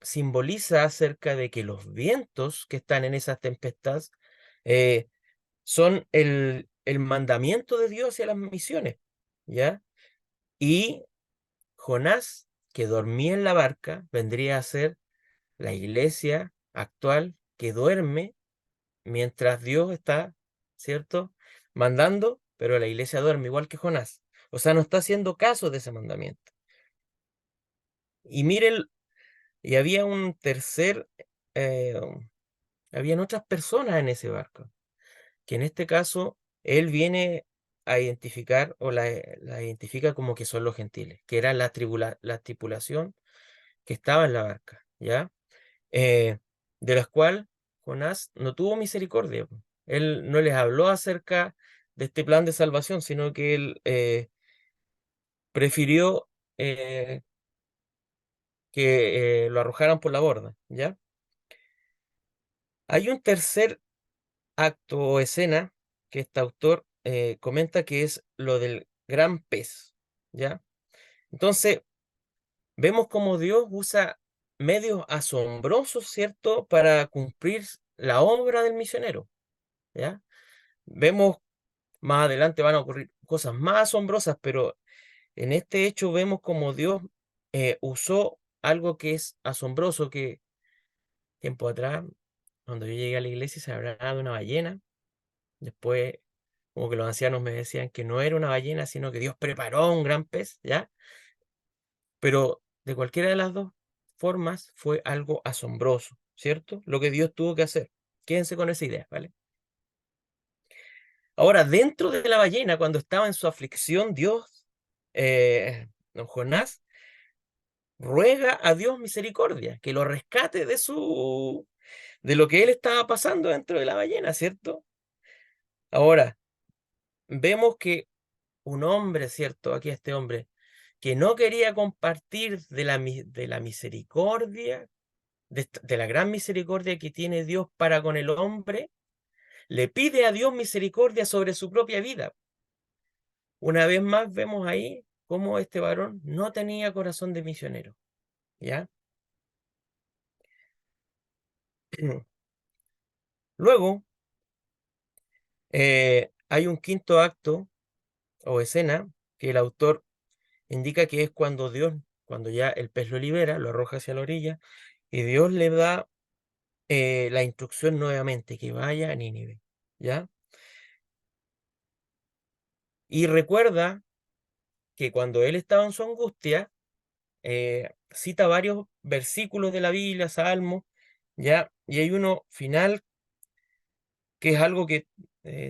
simboliza acerca de que los vientos que están en esas tempestades eh, son el mandamiento de Dios y a las misiones, ¿ya? Y Jonás, que dormía en la barca, vendría a ser la iglesia actual que duerme mientras Dios está, ¿cierto? Mandando, pero la iglesia duerme igual que Jonás. O sea, no está haciendo caso de ese mandamiento. Y miren, y había un tercer, eh, habían otras personas en ese barco, que en este caso él viene a identificar o la identifica como que son los gentiles, que era la tripulación que estaba en la barca, ¿ya? Eh, de las cuales Jonás no tuvo misericordia, po. Él no les habló acerca de este plan de salvación, sino que él prefirió eh, que lo arrojaran por la borda, ¿ya? Hay un tercer acto o escena que este autor comenta que es lo del gran pez, ¿ya? Entonces, vemos cómo Dios usa medios asombrosos, ¿cierto?, para cumplir la obra del misionero, ¿ya? Vemos más adelante van a ocurrir cosas más asombrosas, pero en este hecho vemos como Dios usó algo que es asombroso, que tiempo atrás, cuando yo llegué a la iglesia, se hablaba de una ballena. Después, como que los ancianos me decían que no era una ballena, sino que Dios preparó un gran pez, ¿ya? Pero de cualquiera de las dos formas fue algo asombroso, ¿cierto? Lo que Dios tuvo que hacer. Quédense con esa idea, ¿vale? Ahora, dentro de la ballena, cuando estaba en su aflicción, Dios, don Jonás, ruega a Dios misericordia, que lo rescate de lo que él estaba pasando dentro de la ballena, ¿cierto? Ahora, vemos que un hombre, ¿cierto? Aquí este hombre, que no quería compartir de la misericordia, de la gran misericordia que tiene Dios para con el hombre, le pide a Dios misericordia sobre su propia vida. Una vez más vemos ahí cómo este varón no tenía corazón de misionero, ¿ya? Luego, hay un quinto acto o escena que el autor indica que es cuando Dios, cuando ya el pez lo libera, lo arroja hacia la orilla, y Dios le da la instrucción nuevamente, que vaya a Nínive, ¿ya? Y recuerda que cuando él estaba en su angustia, cita varios versículos de la Biblia, Salmos, ¿ya? Y hay uno final que es algo que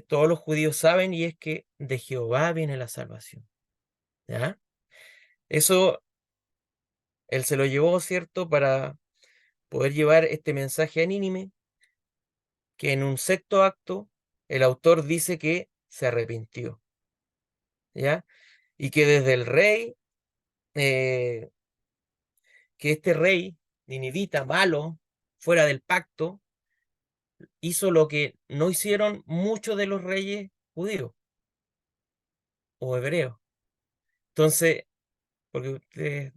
todos los judíos saben, y es que de Jehová viene la salvación, ¿ya? Eso él se lo llevó, ¿cierto?, para poder llevar este mensaje a Nínive, que en un sexto acto el autor dice que se arrepintió, ¿ya? Y que desde el rey, eh, que este rey ninivita, malo, fuera del pacto, hizo lo que no hicieron muchos de los reyes judíos o hebreos. Entonces, porque ustedes,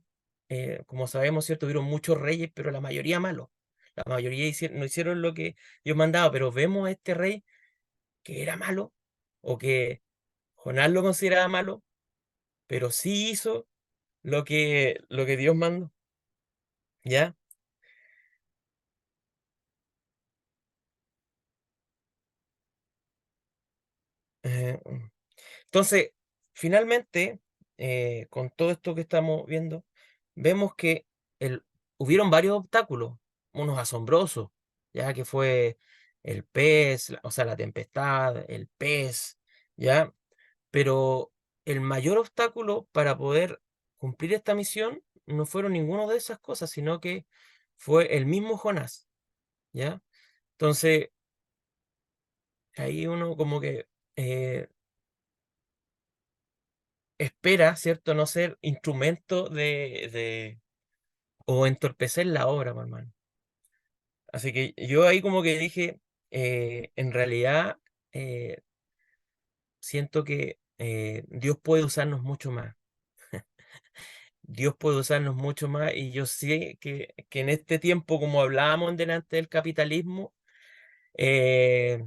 como sabemos, ¿cierto? Hubieron muchos reyes, pero la mayoría malos. La mayoría no hicieron lo que Dios mandaba, pero vemos a este rey que era malo, o que Jonás lo consideraba malo, pero sí hizo lo que Dios mandó, ¿ya? Eh, entonces, finalmente, con todo esto que estamos viendo, vemos que hubieron varios obstáculos, unos asombrosos, ya que fue el pez, o sea, la tempestad, el pez, ¿ya? Pero el mayor obstáculo para poder cumplir esta misión no fueron ninguna de esas cosas, sino que fue el mismo Jonás, ¿ya? Entonces, ahí uno como que eh, espera, ¿cierto?, no ser instrumento o entorpecer la obra, mi hermano. Así que yo ahí como que dije, en realidad eh, siento que Dios puede usarnos mucho más. Dios puede usarnos mucho más, y yo sé que en este tiempo, como hablábamos delante del capitalismo, eh,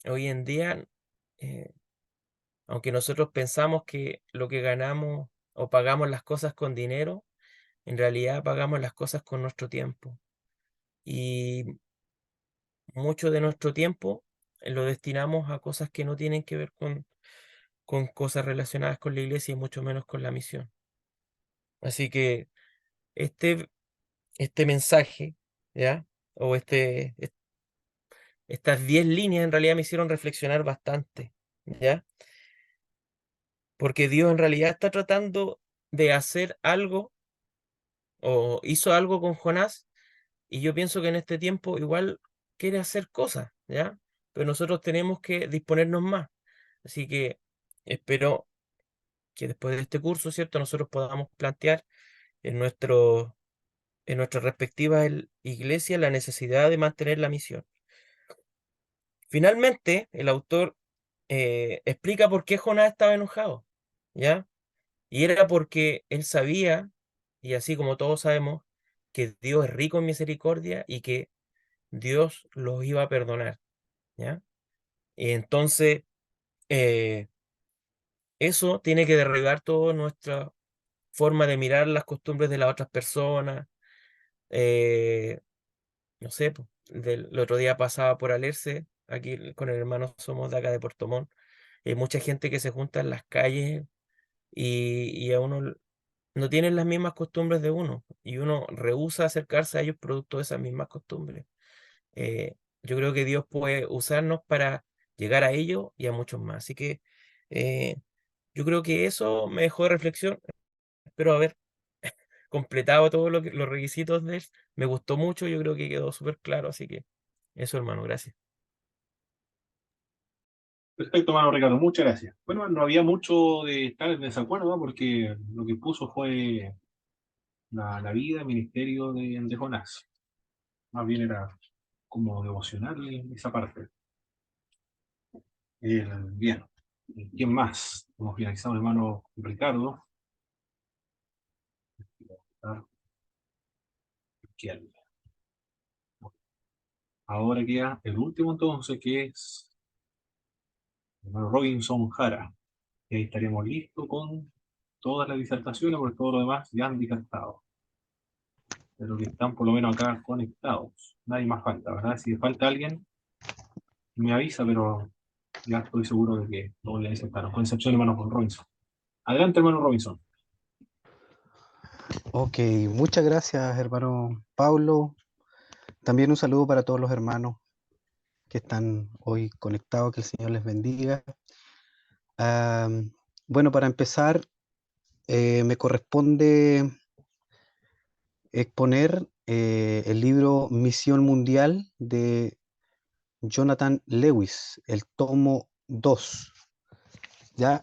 hoy en día, eh, aunque nosotros pensamos que lo que ganamos o pagamos las cosas con dinero, en realidad pagamos las cosas con nuestro tiempo. Y mucho de nuestro tiempo lo destinamos a cosas que no tienen que ver con cosas relacionadas con la iglesia, y mucho menos con la misión. Así que este, este mensaje, ¿ya? O estas 10 líneas en realidad me hicieron reflexionar bastante, ¿ya? Porque Dios en realidad está tratando de hacer algo, o hizo algo con Jonás, y yo pienso que en este tiempo igual quiere hacer cosas, ¿ya? Pero nosotros tenemos que disponernos más. Así que espero que después de este curso, ¿cierto?, nosotros podamos plantear en en nuestra respectiva iglesia la necesidad de mantener la misión. Finalmente, el autor explica por qué Jonás estaba enojado, ¿ya? Y era porque él sabía, y así como todos sabemos, que Dios es rico en misericordia y que Dios los iba a perdonar, ¿ya? Y entonces, eh, eso tiene que derribar toda nuestra forma de mirar las costumbres de las otras personas. No sé, po, el otro día pasaba por Alerce, aquí con el hermano somos de acá de Puerto Montt, hay mucha gente que se junta en las calles, y a uno no tienen las mismas costumbres de uno y uno rehúsa acercarse a ellos producto de esas mismas costumbres. Yo creo que Dios puede usarnos para llegar a ellos y a muchos más. Así que eh, yo creo que eso me dejó de reflexión. Espero haber completado todos los requisitos de él. Me gustó mucho, yo creo que quedó súper claro. Así que eso, hermano, gracias. Perfecto, hermano Ricardo, muchas gracias. Bueno, no había mucho de estar en desacuerdo, ¿no? Porque lo que puso fue la vida, el ministerio de Jonás. Más bien era como devocional esa parte. Bien. ¿Quién más? Hemos finalizado, hermano Ricardo. Ah, ¿quién? Ahora queda el último entonces, que es el hermano Robinson Jara. Y ahí estaríamos listos con todas las disertaciones, porque todo lo demás ya han disertado. Pero que están por lo menos acá conectados. Nadie más falta, ¿verdad? Si falta alguien, me avisa, pero ya estoy seguro de que todos ya disertaron. Con excepción, hermano, con Robinson. Adelante, hermano Robinson. Ok, muchas gracias, hermano Pablo. También un saludo para todos los hermanos que están hoy conectados, que el Señor les bendiga. Bueno, para empezar, me corresponde exponer el libro Misión Mundial de Jonathan Lewis, el tomo 2. ¿Ya?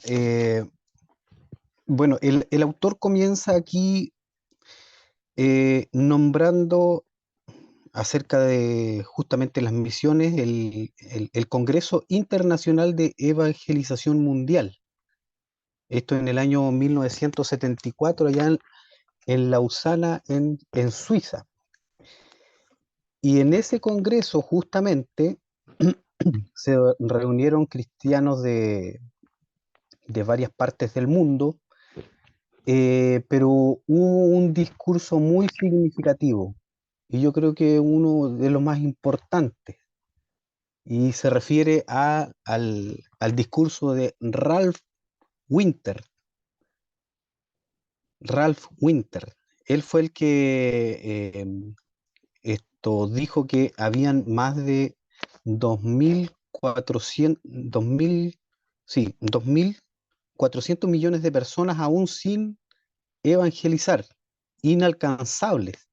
Bueno, el autor comienza aquí nombrando acerca de justamente las misiones, el Congreso Internacional de Evangelización Mundial. Esto en el año 1974, allá en Lausana, en Suiza. Y en ese congreso justamente se reunieron cristianos de varias partes del mundo, pero hubo un discurso muy significativo, y yo creo que uno de los más importantes, y se refiere al discurso de Ralph Winter. Ralph Winter, él fue el que esto dijo que habían más de 2.400, 2.000, sí, 2.400 millones de personas aún sin evangelizar, inalcanzables.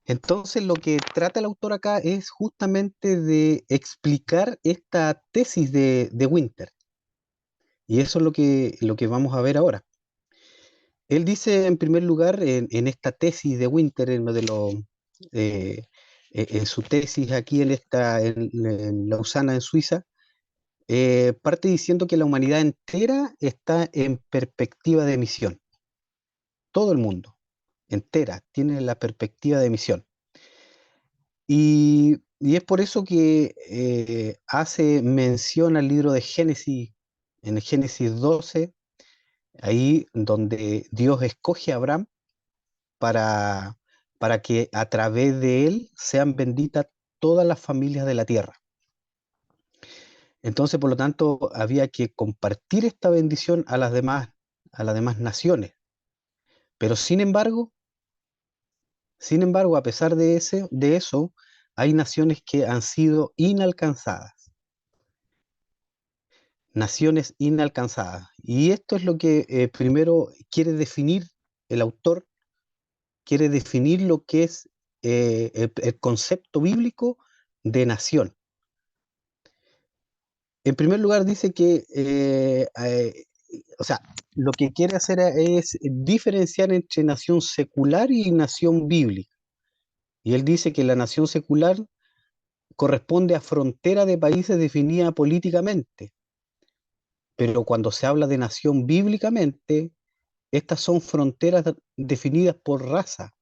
Entonces, lo que trata el autor acá es justamente de explicar esta tesis de Winter. Y eso es lo que vamos a ver ahora. Él dice, en primer lugar, en esta tesis de Winter, en, uno de los, eh, en su tesis aquí en Lausana, en Suiza, parte diciendo que la humanidad entera está en perspectiva de misión. Todo el mundo, entera, tiene la perspectiva de misión. Y es por eso que hace mención al libro de Génesis, en el Génesis 12, ahí donde Dios escoge a Abraham para, para que a través de él sean benditas todas las familias de la tierra. Entonces, por lo tanto, había que compartir esta bendición a las demás naciones. Pero sin embargo, a pesar de eso, hay naciones que han sido inalcanzadas. Naciones inalcanzadas. Y esto es lo que primero quiere definir el autor, quiere definir lo que es el concepto bíblico de nación. En primer lugar, dice que, o sea, lo que quiere hacer es diferenciar entre nación secular y nación bíblica. Y él dice que la nación secular corresponde a frontera de países definida políticamente, pero cuando se habla de nación bíblicamente, estas son fronteras definidas por raza,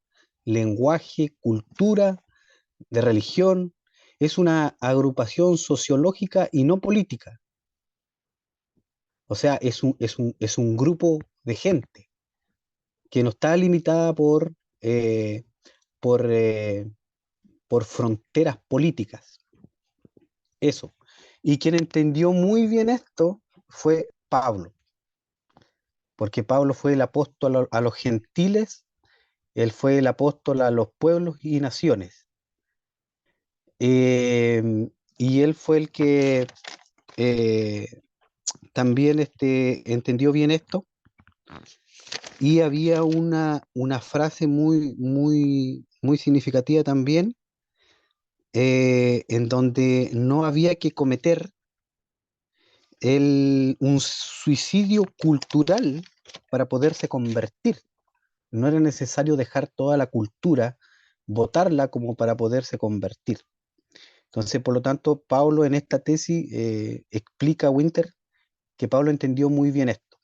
lenguaje, cultura, de religión. Es una agrupación sociológica y no política. O sea, es un grupo de gente que no está limitada eh, por, eh, por fronteras políticas. Eso. Y quien entendió muy bien esto fue Pablo. porque Pablo fue el apóstol a los gentiles, él fue el apóstol a los pueblos y naciones. Y él fue el que también entendió bien esto. Y había una frase muy significativa también, en donde no había que cometer un suicidio cultural para poderse convertir. No era necesario dejar toda la cultura, botarla como para poderse convertir. Entonces, por lo tanto, Pablo en esta tesis explica a Winter que Pablo entendió muy bien esto.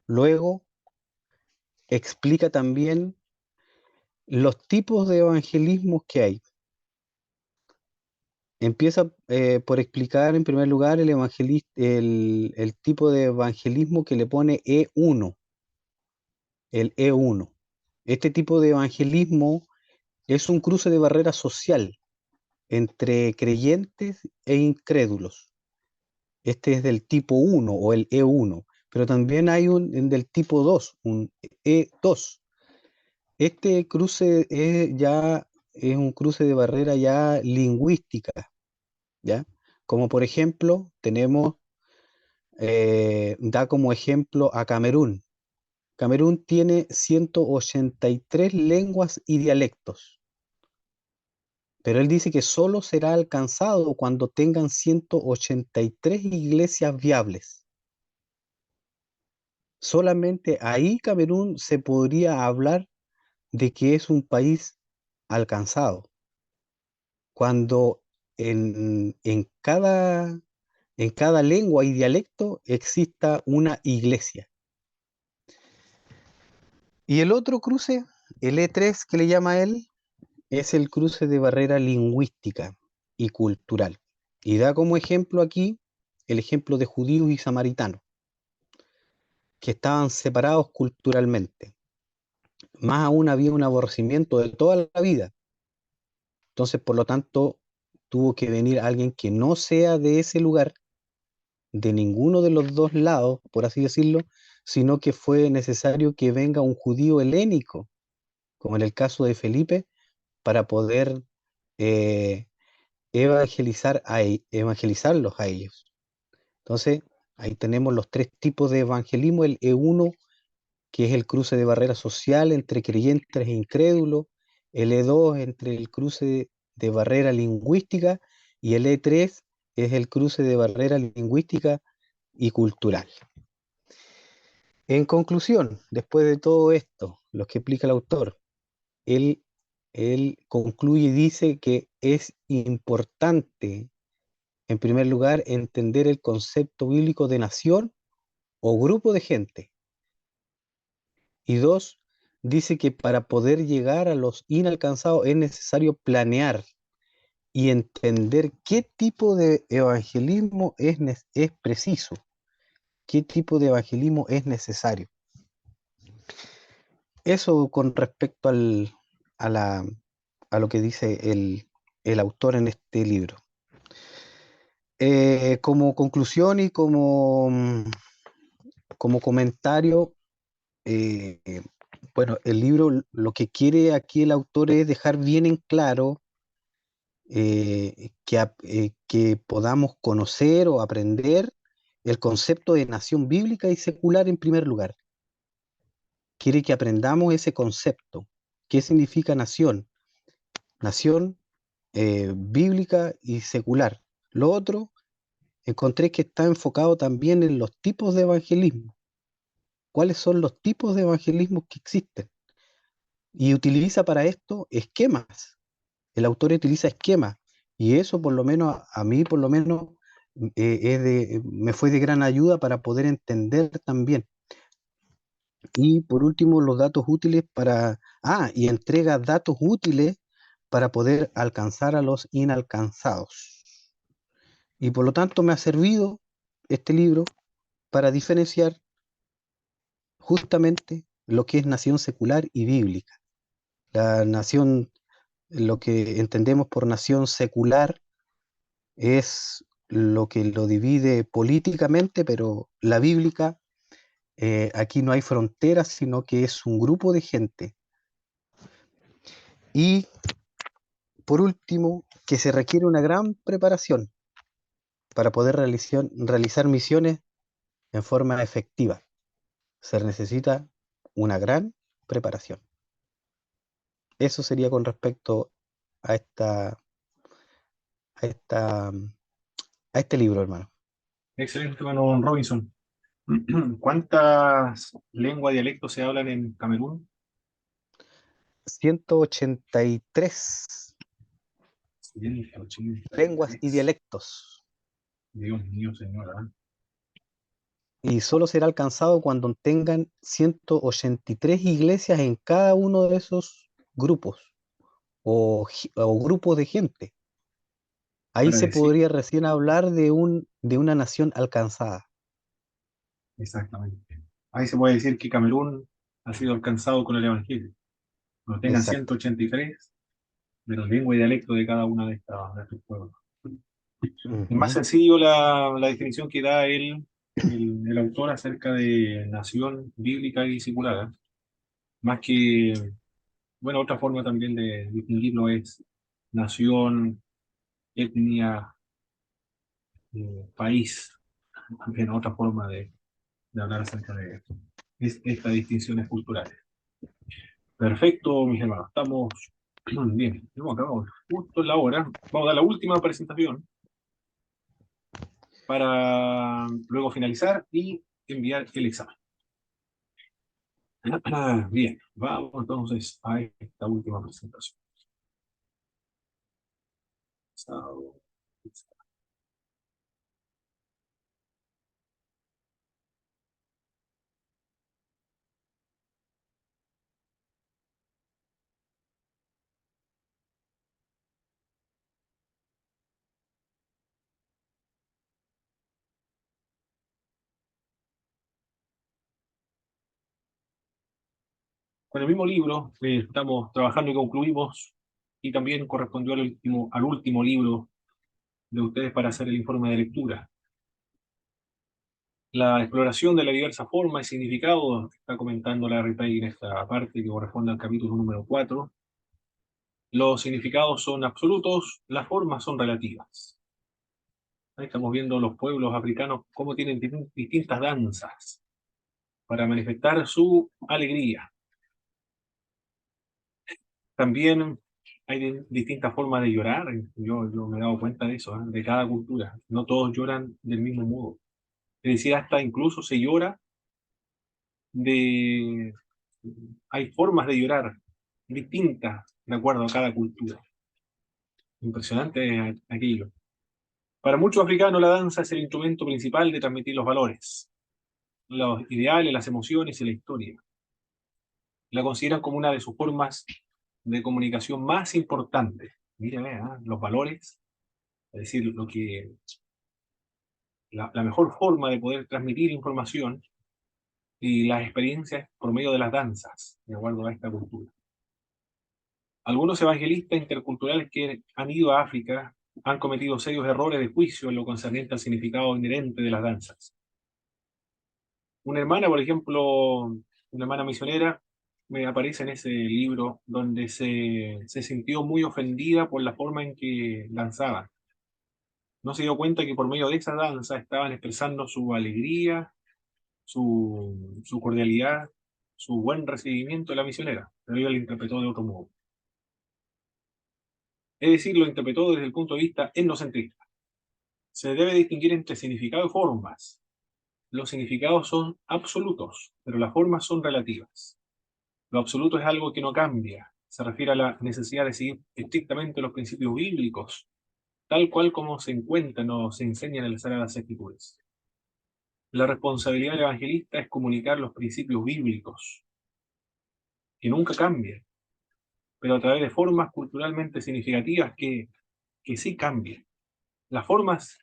Luego, explica también los tipos de evangelismos que hay. Empieza por explicar en primer lugar el tipo de evangelismo que le pone E1, el E1. Este tipo de evangelismo es un cruce de barrera social entre creyentes e incrédulos. Este es del tipo 1 o el E1, pero también hay del tipo 2, un E2. Este cruce ya es un cruce de barrera ya lingüística, ¿ya? Como por ejemplo, da como ejemplo a Camerún. Camerún tiene 183 lenguas y dialectos, pero él dice que solo será alcanzado cuando tengan 183 iglesias viables. Solamente ahí Camerún se podría hablar de que es un país alcanzado, cuando en cada lengua y dialecto exista una iglesia. Y el otro cruce, el E3 que le llama él, es el cruce de barrera lingüística y cultural. Y da como ejemplo aquí el ejemplo de judíos y samaritanos, que estaban separados culturalmente. Más aún había un aborrecimiento de toda la vida. Entonces, por lo tanto, tuvo que venir alguien que no sea de ese lugar, de ninguno de los dos lados, por así decirlo, sino que fue necesario que venga un judío helénico, como en el caso de Felipe, para poder eh, evangelizarlos a ellos. Entonces, ahí tenemos los tres tipos de evangelismo: el E1, que es el cruce de barrera social entre creyentes e incrédulos; el E2 entre el cruce de barrera lingüística; y el E3 es el cruce de barrera lingüística y cultural. En conclusión, después de todo esto, lo que explica el autor, él, él concluye y dice que es importante, en primer lugar, entender el concepto bíblico de nación o grupo de gente. Y dos, dice que para poder llegar a los inalcanzados es necesario planear y entender qué tipo de evangelismo es preciso, qué tipo de evangelismo es necesario. Eso con respecto a, la, a lo que dice el autor en este libro. Como conclusión y como comentario, bueno, el libro lo que quiere aquí el autor es dejar bien en claro que podamos conocer o aprender el concepto de nación bíblica y secular en primer lugar. Quiere que aprendamos ese concepto. ¿Qué significa nación? Nación bíblica y secular. Lo otro, encontré que está enfocado también en los tipos de evangelismo. ¿Cuáles son los tipos de evangelismo que existen? Y utiliza para esto esquemas. El autor utiliza esquemas. Y eso por lo menos, a mí por lo menos, me fue de gran ayuda para poder entender también. Y por último, los datos útiles y entrega datos útiles para poder alcanzar a los inalcanzados. Y por lo tanto me ha servido este libro para diferenciar justamente lo que es nación secular y bíblica. La nación, lo que entendemos por nación secular, es lo que lo divide políticamente, pero la bíblica Aquí no hay fronteras, sino que es un grupo de gente. Y por último, que se requiere una gran preparación para poder realizar misiones en forma efectiva. Se necesita una gran preparación. Eso sería con respecto a a esta, a este libro, hermano. Excelente, hermano Robinson. ¿Cuántas lenguas y dialectos se hablan en Camerún? 183 lenguas y 183. dialectos. Dios mío, señora. Y solo será alcanzado cuando tengan 183 iglesias en cada uno de esos grupos o grupos de gente. Ahí Para se decir, podría recién hablar de una nación alcanzada. exactamente. Ahí se puede decir que Camerún ha sido alcanzado con el Evangelio. Cuando tengan Exacto. 183 de los lenguas y dialectos de cada una de estos pueblos. Es más Ujú. sencillo la definición que da el autor acerca de nación bíblica y secular. Más que, bueno, otra forma también de distinguirlo es nación, etnia, país. También otra forma de hablar acerca de esto. Estas distinciones culturales. Perfecto, mis hermanos. Estamos bien. Hemos acabado justo en la hora. Vamos a dar la última presentación para luego finalizar y enviar el examen. Bien, vamos entonces a esta última presentación. Con el mismo libro estamos trabajando y concluimos, y también correspondió al último libro de ustedes para hacer el informe de lectura. La exploración de la diversa forma y significado, está comentando la Ripey en esta parte que corresponde al capítulo número 4. Los significados son absolutos, las formas son relativas. Ahí estamos viendo los pueblos africanos cómo tienen distintas danzas para manifestar su alegría. También hay distintas formas de llorar. Yo me he dado cuenta de eso, de cada cultura. No todos lloran del mismo modo. Es decir, hasta incluso se llora de... Hay formas de llorar distintas de acuerdo a cada cultura. Impresionante aquello. Para muchos africanos la danza es el instrumento principal de transmitir los valores, los ideales, las emociones y la historia. La consideran como una de sus formas de comunicación más importantes. Mira, los valores, es decir, la mejor forma de poder transmitir información y las experiencias por medio de las danzas, de acuerdo a esta cultura. Algunos evangelistas interculturales que han ido a África han cometido serios errores de juicio en lo concerniente al significado inherente de las danzas. Una hermana, por ejemplo, una hermana misionera, me aparece en ese libro donde se sintió muy ofendida por la forma en que danzaba. No se dio cuenta que por medio de esa danza estaban expresando su alegría, su cordialidad, su buen recibimiento de la misionera, pero ella lo interpretó de otro modo. Es decir, lo interpretó desde el punto de vista etnocentrista. Se debe distinguir entre significado y formas. Los significados son absolutos, pero las formas son relativas. Lo absoluto es algo que no cambia. Se refiere a la necesidad de seguir estrictamente los principios bíblicos, tal cual como se encuentran o se enseñan en las Sagradas Escrituras. La responsabilidad del evangelista es comunicar los principios bíblicos, que nunca cambian, pero a través de formas culturalmente significativas que sí cambian. Las formas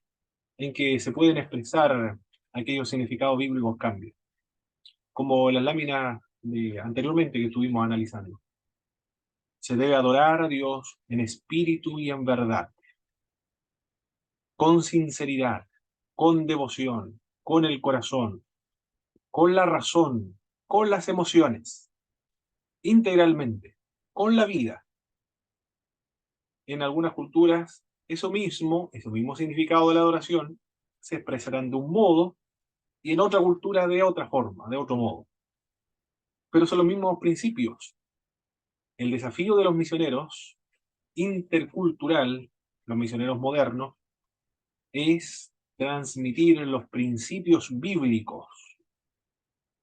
en que se pueden expresar aquellos significados bíblicos cambian, como las láminas anteriormente que estuvimos analizando. Se debe adorar a Dios en espíritu y en verdad, con sinceridad, con devoción, con el corazón, con la razón, con las emociones, integralmente, con la vida. En algunas culturas, ese mismo significado de la adoración, se expresarán de un modo, y en otra cultura de otra forma, de otro modo. Pero son los mismos principios. El desafío de los misioneros intercultural, los misioneros modernos, es transmitir los principios bíblicos,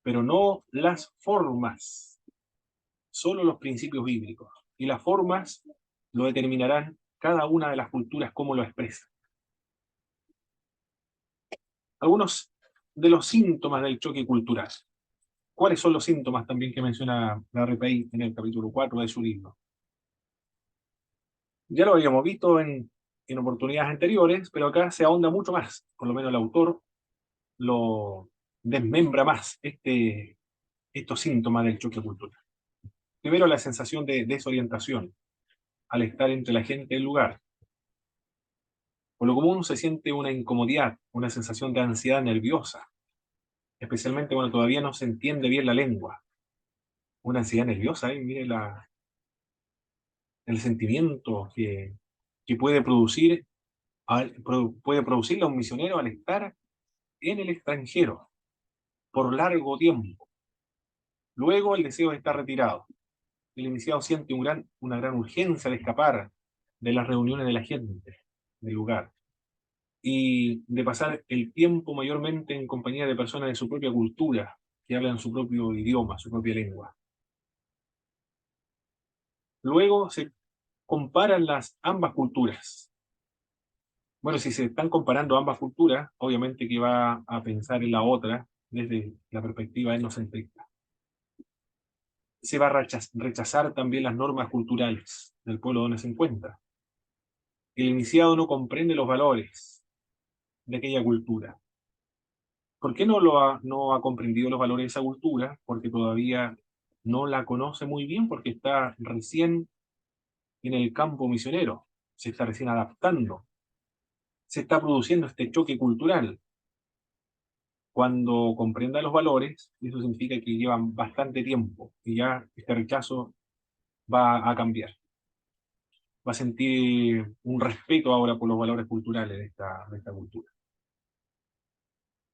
pero no las formas, solo los principios bíblicos. Y las formas lo determinarán cada una de las culturas cómo lo expresa. Algunos de los síntomas del choque cultural. ¿Cuáles son los síntomas también que menciona la RPI en el capítulo 4 de su libro? Ya lo habíamos visto en oportunidades anteriores, pero acá se ahonda mucho más. Por lo menos el autor lo desmembra más estos síntomas del choque cultural. Primero, la sensación de desorientación al estar entre la gente del lugar. Por lo común se siente una incomodidad, una sensación de ansiedad nerviosa, especialmente cuando todavía no se entiende bien la lengua. Una ansiedad nerviosa, mire el sentimiento que puede producir a un misionero al estar en el extranjero por largo tiempo. Luego el deseo de estar retirado. El iniciado siente una gran urgencia de escapar de las reuniones de la gente del lugar y de pasar el tiempo mayormente en compañía de personas de su propia cultura, que hablan su propio idioma, su propia lengua. Luego se comparan ambas culturas. Bueno, si se están comparando ambas culturas, obviamente que va a pensar en la otra desde la perspectiva etnocentrista. Se va a rechazar también las normas culturales del pueblo donde se encuentra. El iniciado no comprende los valores de aquella cultura. ¿Por qué no ha comprendido los valores de esa cultura? Porque todavía no la conoce muy bien, porque está recién en el campo misionero, se está recién adaptando, se está produciendo este choque cultural. Cuando comprenda los valores, eso significa que llevan bastante tiempo y ya este rechazo va a cambiar. Va a sentir un respeto ahora por los valores culturales de esta cultura.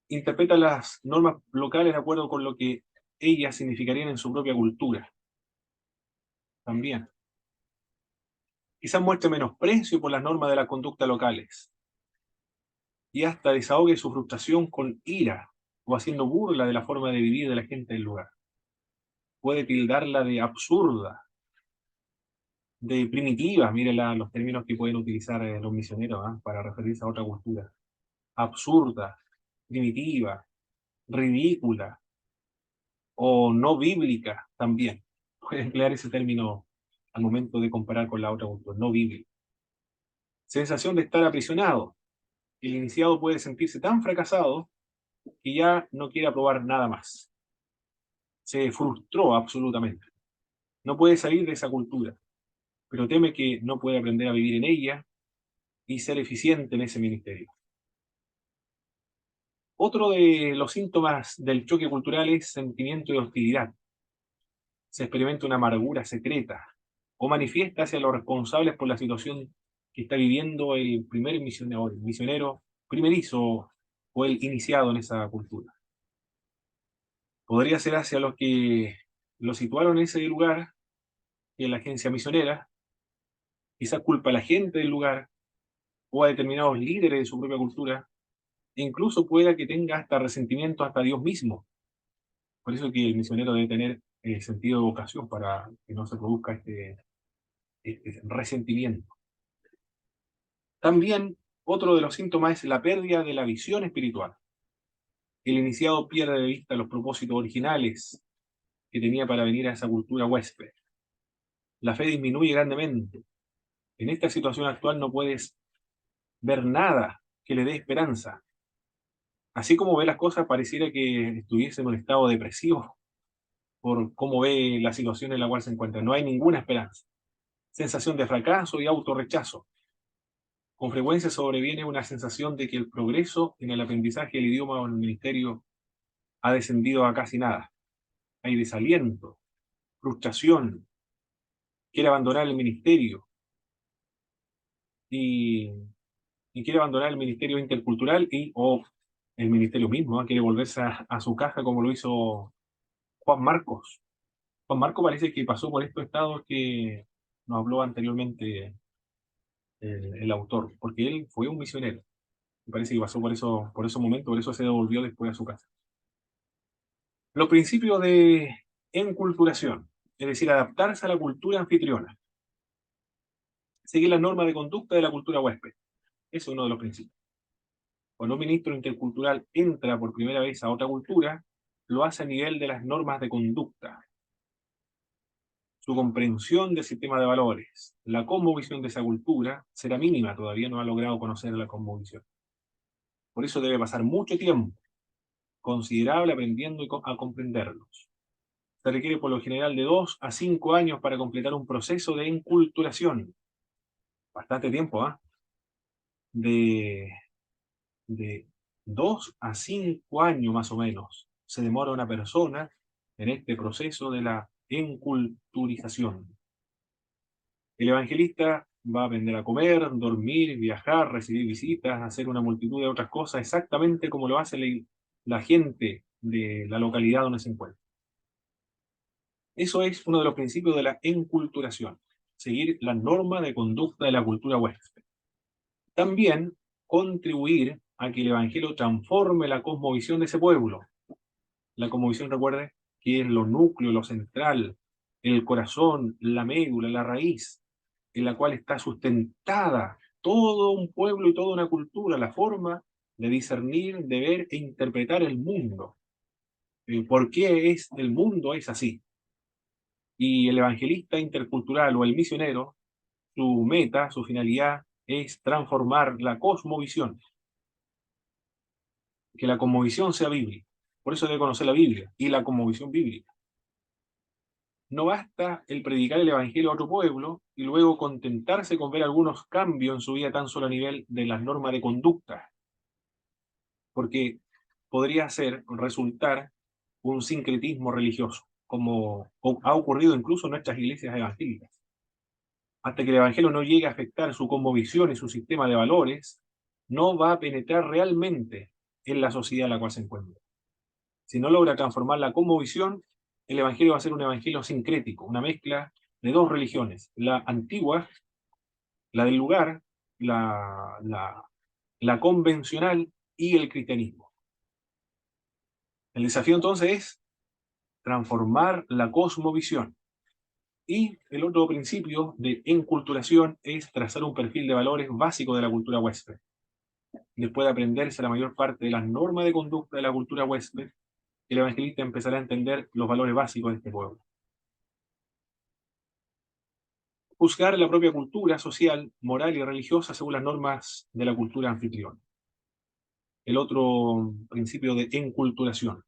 Interpreta las normas locales de acuerdo con lo que ellas significarían en su propia cultura. También. Quizás muestre menosprecio por las normas de la conducta locales y hasta desahogue su frustración con ira o haciendo burla de la forma de vivir de la gente del lugar. Puede tildarla de absurda, de primitiva, miren los términos que pueden utilizar los misioneros para referirse a otra cultura. Absurda, primitiva, ridícula o no bíblica también. Pueden emplear ese término al momento de comparar con la otra cultura, no bíblica. Sensación de estar aprisionado. El iniciado puede sentirse tan fracasado que ya no quiere probar nada más. Se frustró absolutamente. No puede salir de esa cultura, pero teme que no puede aprender a vivir en ella y ser eficiente en ese ministerio. Otro de los síntomas del choque cultural es sentimiento de hostilidad. Se experimenta una amargura secreta o manifiesta hacia los responsables por la situación que está viviendo el misionero primerizo o el iniciado en esa cultura. Podría ser hacia los que lo situaron en ese lugar, que es la agencia misionera, quizás culpa a la gente del lugar o a determinados líderes de su propia cultura, e incluso pueda que tenga hasta resentimiento hasta Dios mismo. Por eso que el misionero debe tener sentido de vocación para que no se produzca este resentimiento. También otro de los síntomas es la pérdida de la visión espiritual. El iniciado pierde de vista los propósitos originales que tenía para venir a esa cultura huésped. La fe disminuye grandemente. En esta situación actual no puedes ver nada que le dé esperanza. Así como ve las cosas, pareciera que estuviese en un estado depresivo por cómo ve la situación en la cual se encuentra. No hay ninguna esperanza. Sensación de fracaso y autorrechazo. Con frecuencia sobreviene una sensación de que el progreso en el aprendizaje del idioma o en el ministerio ha descendido a casi nada. Hay desaliento, frustración, quiere abandonar el ministerio y, y quiere abandonar el ministerio intercultural o el ministerio mismo, ¿eh? Quiere volverse a su casa como lo hizo Juan Marcos. Juan Marcos parece que pasó por estos estados que nos habló anteriormente el autor, porque él fue un misionero. Me parece que pasó por esos momentos, por eso se devolvió después a su casa. Los principios de enculturación, es decir, adaptarse a la cultura anfitriona. Seguir las normas de conducta de la cultura huésped. Eso es uno de los principios. Cuando un ministro intercultural entra por primera vez a otra cultura, lo hace a nivel de las normas de conducta. Su comprensión del sistema de valores, la cosmovisión de esa cultura, será mínima, todavía no ha logrado conocer la cosmovisión. Por eso debe pasar mucho tiempo, considerable, aprendiendo a comprenderlos. Se requiere por lo general de 2 a 5 años para completar un proceso de enculturación. Bastante tiempo, ¿ah? De 2 a 5 años más o menos se demora una persona en este proceso de la enculturización. El evangelista va a aprender a comer, dormir, viajar, recibir visitas, hacer una multitud de otras cosas, exactamente como lo hace la gente de la localidad donde se encuentra. Eso es uno de los principios de la enculturación, seguir la norma de conducta de la cultura huésped. También contribuir a que el evangelio transforme la cosmovisión de ese pueblo. La cosmovisión, recuerde, que es lo núcleo, lo central, el corazón, la médula, la raíz, en la cual está sustentada todo un pueblo y toda una cultura, la forma de discernir, de ver e interpretar el mundo. ¿Por qué el mundo es así? Y el evangelista intercultural o el misionero, su meta, su finalidad es transformar la cosmovisión, que la cosmovisión sea bíblica. Por eso debe conocer la Biblia y la cosmovisión bíblica. No basta el predicar el evangelio a otro pueblo y luego contentarse con ver algunos cambios en su vida tan solo a nivel de las normas de conducta, porque podría resultar un sincretismo religioso, como ha ocurrido incluso en nuestras iglesias evangélicas. Hasta que el evangelio no llegue a afectar su cosmovisión y su sistema de valores, no va a penetrar realmente en la sociedad en la cual se encuentra. Si no logra transformar la cosmovisión, el evangelio va a ser un evangelio sincrético, una mezcla de dos religiones, la antigua, la del lugar, la convencional y el cristianismo. El desafío entonces es transformar la cosmovisión. Y el otro principio de enculturación es trazar un perfil de valores básico de la cultura huésped. Después de aprenderse la mayor parte de las normas de conducta de la cultura huésped, el evangelista empezará a entender los valores básicos de este pueblo. Juzgar la propia cultura social, moral y religiosa según las normas de la cultura anfitriona. El otro principio de enculturación.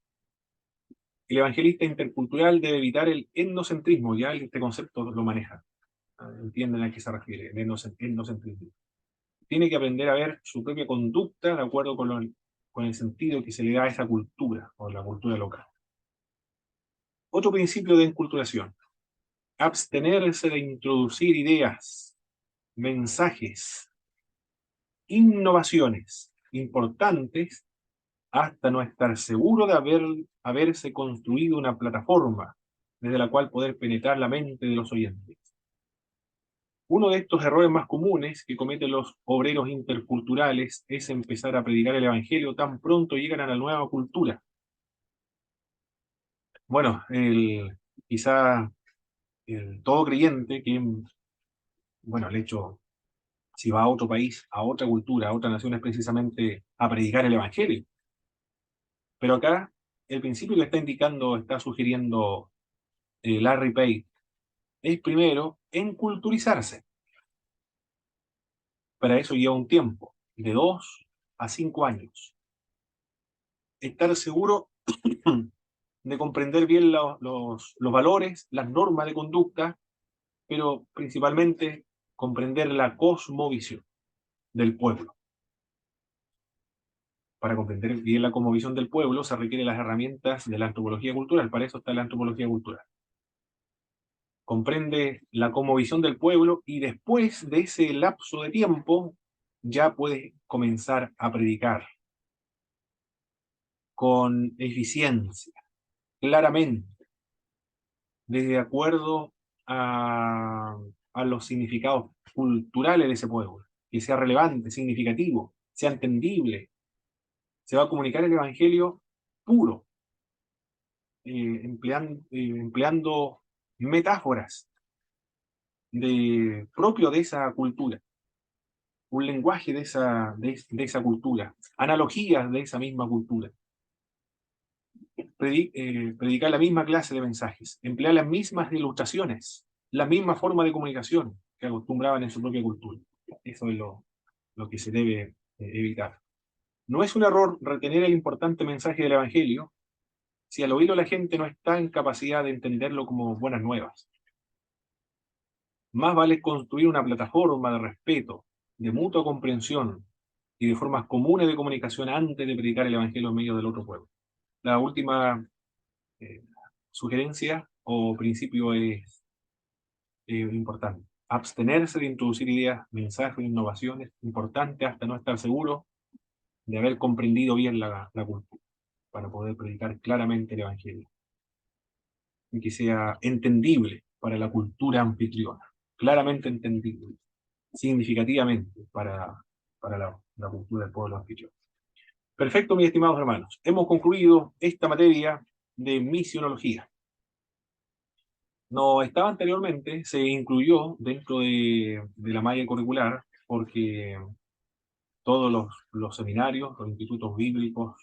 El evangelista intercultural debe evitar el etnocentrismo, ya este concepto lo maneja. Entienden a qué se refiere, el etnocentrismo. Tiene que aprender a ver su propia conducta de acuerdo con el sentido que se le da a esa cultura, o la cultura local. Otro principio de enculturación. Abstenerse de introducir ideas, mensajes, innovaciones importantes hasta no estar seguro de haberse construido una plataforma desde la cual poder penetrar la mente de los oyentes. Uno de estos errores más comunes que cometen los obreros interculturales es empezar a predicar el evangelio tan pronto llegan a la nueva cultura. Bueno, quizá todo creyente que, bueno, el hecho, si va a otro país, a otra cultura, a otra nación, es precisamente a predicar el evangelio. Pero acá, el principio que está indicando, está sugiriendo Larry Page, es primero enculturizarse. Para eso lleva un tiempo, de 2 a 5 años. Estar seguro de comprender bien los valores, las normas de conducta, pero principalmente comprender la cosmovisión del pueblo. Para comprender bien la cosmovisión del pueblo se requieren las herramientas de la antropología cultural. Para eso está la antropología cultural. Comprende la cosmovisión del pueblo y después de ese lapso de tiempo ya puedes comenzar a predicar con eficiencia, claramente, de acuerdo a los significados culturales de ese pueblo, que sea relevante, significativo, sea entendible. Se va a comunicar el evangelio puro, empleando metáforas propio de esa cultura, un lenguaje de esa cultura, analogías de esa misma cultura. Predicar la misma clase de mensajes, emplear las mismas ilustraciones, la misma forma de comunicación que acostumbraban en su propia cultura. Eso es lo que se debe evitar. No es un error retener el importante mensaje del Evangelio si al oírlo la gente no está en capacidad de entenderlo como buenas nuevas. Más vale construir una plataforma de respeto, de mutua comprensión y de formas comunes de comunicación antes de predicar el Evangelio en medio del otro pueblo. La última sugerencia o principio es importante. Abstenerse de introducir ideas, mensajes, innovaciones, importante hasta no estar seguro de haber comprendido bien la cultura, para poder predicar claramente el Evangelio. Y que sea entendible para la cultura anfitriona, claramente entendible, significativamente para la cultura del pueblo anfitrión. Perfecto, mis estimados hermanos. Hemos concluido esta materia de misionología. No estaba anteriormente, se incluyó dentro de la malla curricular, porque todos los seminarios, los institutos bíblicos,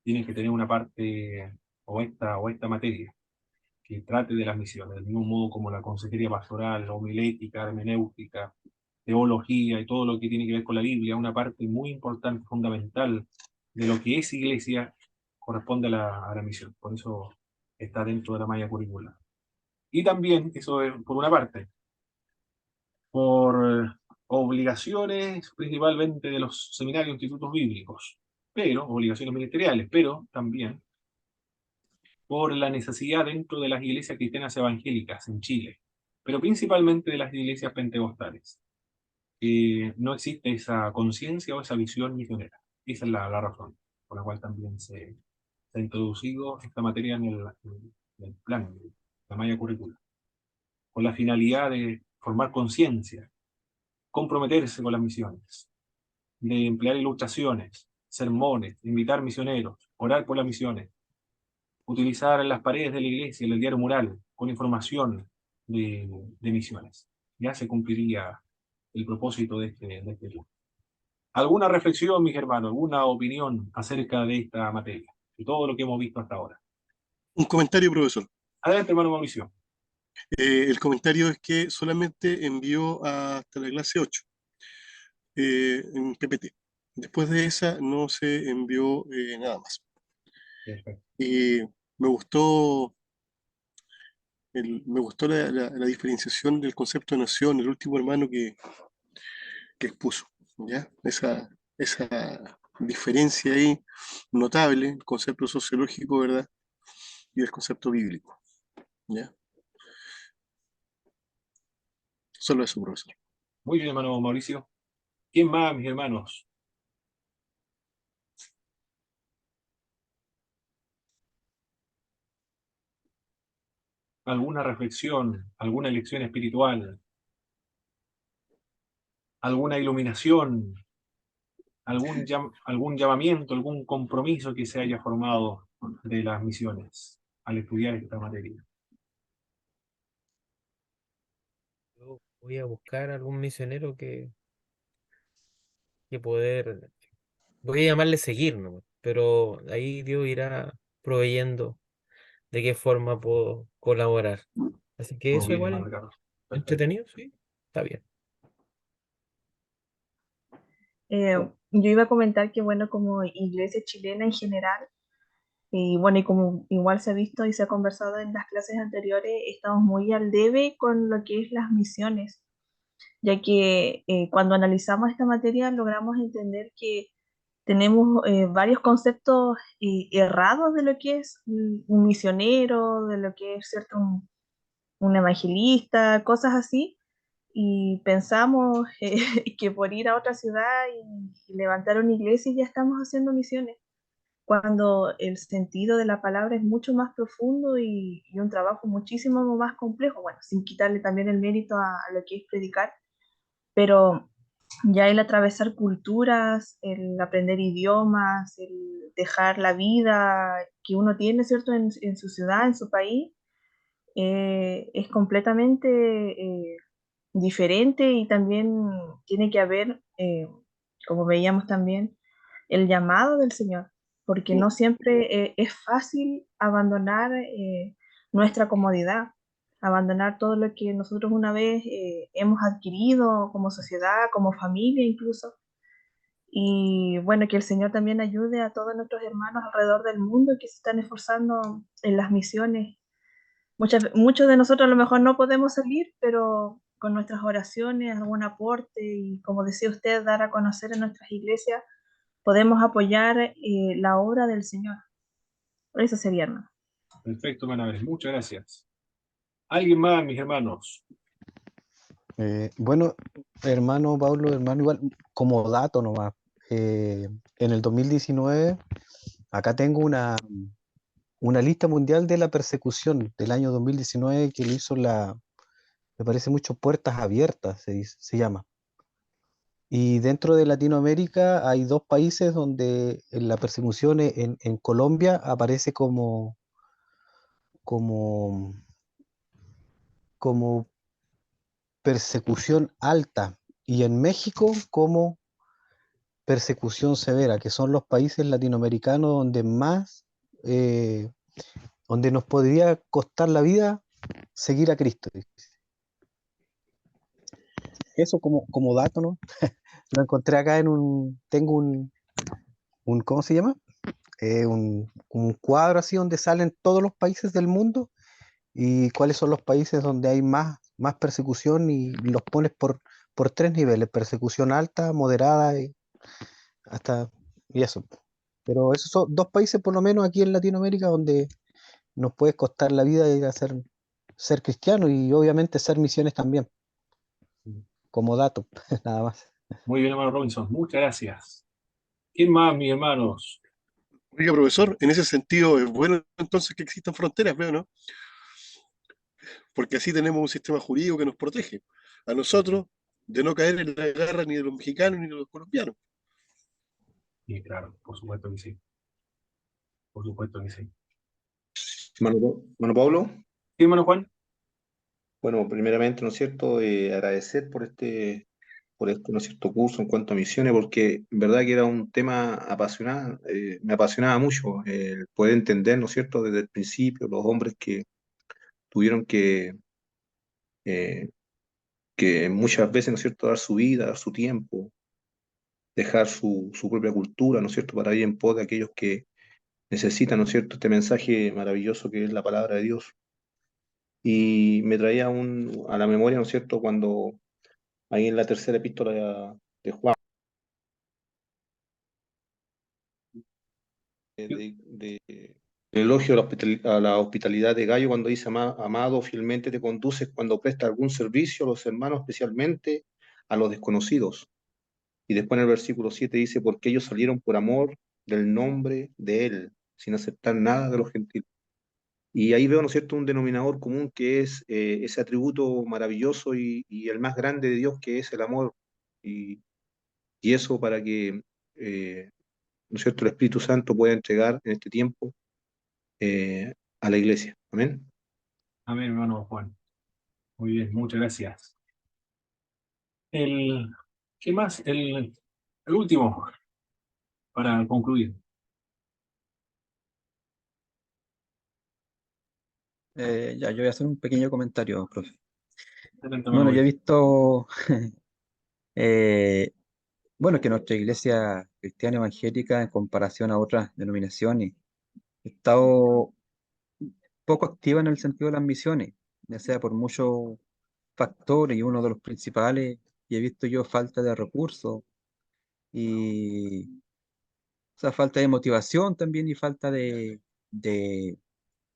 tienen que tener una parte o esta materia que trate de las misiones, del mismo modo como la consejería pastoral, la homilética, hermenéutica, teología y todo lo que tiene que ver con la Biblia, una parte muy importante, fundamental de lo que es iglesia, corresponde a la misión. Por eso está dentro de la malla curricular. Y también, eso es por una parte, por obligaciones principalmente de los seminarios e institutos bíblicos, pero obligaciones ministeriales, pero también por la necesidad dentro de las iglesias cristianas evangélicas en Chile, pero principalmente de las iglesias pentecostales. No existe esa conciencia o esa visión misionera. Esa es la razón por la cual también se ha introducido esta materia en el plan, de la malla curricular, con la finalidad de formar conciencia, comprometerse con las misiones, de emplear ilustraciones, sermones, invitar misioneros, orar por las misiones, utilizar las paredes de la iglesia, el diario mural, con información de misiones. Ya se cumpliría el propósito de este curso. ¿Alguna reflexión, mis hermanos, alguna opinión acerca de esta materia, de todo lo que hemos visto hasta ahora? Un comentario, profesor. Adelante, hermano Mauricio. El comentario es que solamente envió hasta la clase 8 en PPT. Después de esa no se envió nada más. Perfecto. Me gustó, me gustó la diferenciación del concepto de nación, el último hermano que expuso. ¿Ya? Esa diferencia ahí notable, el concepto sociológico, ¿verdad? Y el concepto bíblico. ¿Ya? Solo eso, profesor. Muy bien, hermano Mauricio. ¿Quién más, mis hermanos? ¿Alguna reflexión, alguna lección espiritual, alguna iluminación, algún llamamiento, algún compromiso que se haya formado de las misiones al estudiar esta materia? Yo voy a buscar algún misionero que poder, voy a llamarle seguir, ¿no? Pero ahí Dios irá proveyendo de qué forma puedo colaborar. Así que Muy eso bien, igual hermano es Ricardo. Perfecto. entretenido, sí, está bien. Yo iba a comentar que, bueno, como iglesia chilena en general, y bueno, y como igual se ha visto y se ha conversado en las clases anteriores, estamos muy al debe con lo que es las misiones, ya que cuando analizamos esta materia logramos entender que tenemos varios conceptos errados de lo que es un misionero, de lo que es, ¿cierto? Un evangelista, cosas así, y pensamos que por ir a otra ciudad y levantar una iglesia ya estamos haciendo misiones, cuando el sentido de la palabra es mucho más profundo y un trabajo muchísimo más complejo, bueno, sin quitarle también el mérito a lo que es predicar, pero ya el atravesar culturas, el aprender idiomas, el dejar la vida que uno tiene, ¿cierto?, en su ciudad, en su país, es completamente diferente y también tiene que haber, como veíamos también, el llamado del Señor, porque no siempre es fácil abandonar nuestra comodidad, abandonar todo lo que nosotros una vez hemos adquirido como sociedad, como familia incluso. Y bueno, que el Señor también ayude a todos nuestros hermanos alrededor del mundo que se están esforzando en las misiones. Muchos de nosotros a lo mejor no podemos salir, pero con nuestras oraciones, algún aporte y como decía usted, dar a conocer en nuestras iglesias, podemos apoyar la obra del Señor. Eso sería, hermano. Perfecto, hermana Abel, muchas gracias. ¿Alguien más, mis hermanos? Bueno, hermano Pablo, hermano, igual como dato nomás, en el 2019, acá tengo una lista mundial de la persecución del año 2019 que lo hizo me parece mucho Puertas Abiertas, se llama. Y dentro de Latinoamérica hay dos países donde la persecución en Colombia aparece como, como persecución alta y en México como persecución severa, que son los países latinoamericanos donde más, donde nos podría costar la vida seguir a Cristo. Eso como dato, ¿no? Lo encontré acá tengo ¿cómo se llama? Un cuadro así donde salen todos los países del mundo y cuáles son los países donde hay más persecución y los pones por tres niveles: persecución alta, moderada y hasta y eso. Pero esos son dos países por lo menos aquí en Latinoamérica donde nos puede costar la vida ir a ser cristiano y obviamente ser misiones también, como dato, nada más. Muy bien, hermano Robinson, muchas gracias. ¿Quién más, mis hermanos? Oiga, profesor, en ese sentido es bueno entonces que existan fronteras, veo, ¿no? Porque así tenemos un sistema jurídico que nos protege a nosotros de no caer en la garra ni de los mexicanos ni de los colombianos. Sí, claro, por supuesto que sí. Por supuesto que sí. Hermano Pablo, ¿Sí, hermano Juan? bueno, primeramente, ¿no es cierto?, agradecer ¿no es cierto?, curso en cuanto a misiones, porque en verdad que era un tema apasionante, me apasionaba mucho el poder entender, ¿no es cierto?, desde el principio, los hombres que tuvieron eh, que muchas veces, ¿no es cierto?, dar su vida, dar su tiempo, dejar su propia cultura, ¿no es cierto?, para ir en pos de aquellos que necesitan, ¿no es cierto?, este mensaje maravilloso que es la palabra de Dios. Y me traía a la memoria, ¿no es cierto?, cuando ahí en la tercera epístola de Juan, el elogio a la hospitalidad de Gallo, cuando dice: Amado, fielmente te conduces cuando presta algún servicio a los hermanos, especialmente a los desconocidos. Y después en el versículo 7 dice: porque ellos salieron por amor del nombre de Él, sin aceptar nada de los gentiles. Y ahí veo, ¿no es cierto?, un denominador común que es ese atributo maravilloso y el más grande de Dios, que es el amor. Y, y eso para que, ¿no es cierto?, el Espíritu Santo pueda entregar en este tiempo a la iglesia. Amén. Amén, hermano Juan. Muy bien, muchas gracias. El, ¿Qué más? El último, para concluir. Ya, yo voy a hacer un pequeño comentario, profe. Adelante, hermano Bueno, yo he Will. visto, eh, bueno, que nuestra iglesia cristiana evangélica, en comparación a otras denominaciones, ha estado poco activa en el sentido de las misiones, ya sea por muchos factores, y uno de los principales, y he visto yo falta de recursos y sea, falta de motivación también y falta de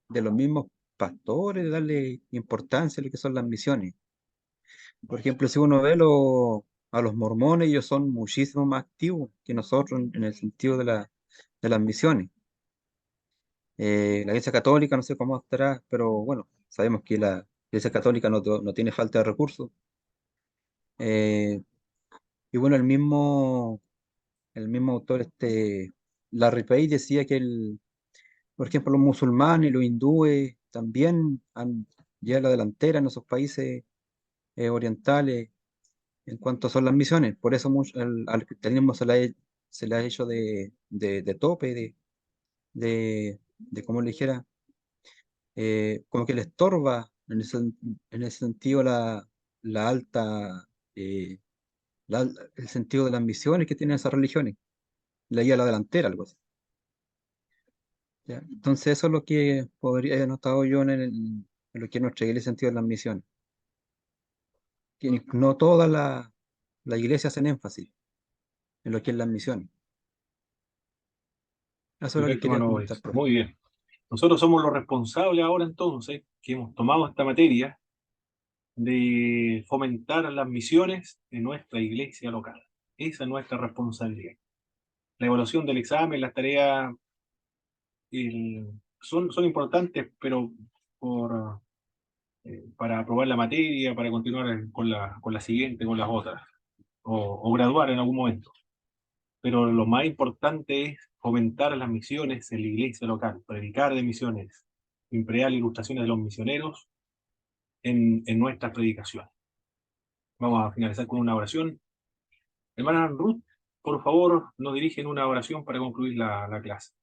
los mismos pastores, de darle importancia a lo que son las misiones. Por ejemplo, si uno ve a los mormones, ellos son muchísimo más activos que nosotros en el sentido de las misiones. La Iglesia Católica, no sé cómo estará, pero bueno, sabemos que la Iglesia Católica no tiene falta de recursos. Eh, y bueno, el mismo autor, Larry Page, decía que por ejemplo, los musulmanes y los hindúes también han llevado la delantera en esos países orientales en cuanto son las misiones. Por eso al cristianismo se le ha hecho de tope, como le dijera, como que le estorba en ese sentido la alta, eh, el sentido de las misiones que tienen esas religiones. Le lleva a la delantera, algo así. ¿Ya? Entonces eso es lo que podría haber notado yo en lo que es nuestra iglesia en sentido de las misiones. Que no todas las iglesias hacen énfasis en lo que es las misiones. Eso es lo que Perfecto, quería hermano comentar, Boris. profe. Muy bien. Nosotros somos los responsables ahora entonces, que hemos tomado esta materia, de fomentar las misiones en nuestra iglesia local. Esa es nuestra responsabilidad. La evaluación del examen, las tareas, son importantes, pero para aprobar la materia, para continuar con la siguiente, con las otras, o graduar en algún momento. Pero lo más importante es fomentar las misiones en la iglesia local, predicar de misiones, emplear ilustraciones de los misioneros en nuestras predicaciones. Vamos a finalizar con una oración. Hermana Ruth, por favor, nos dirigen una oración para concluir la clase.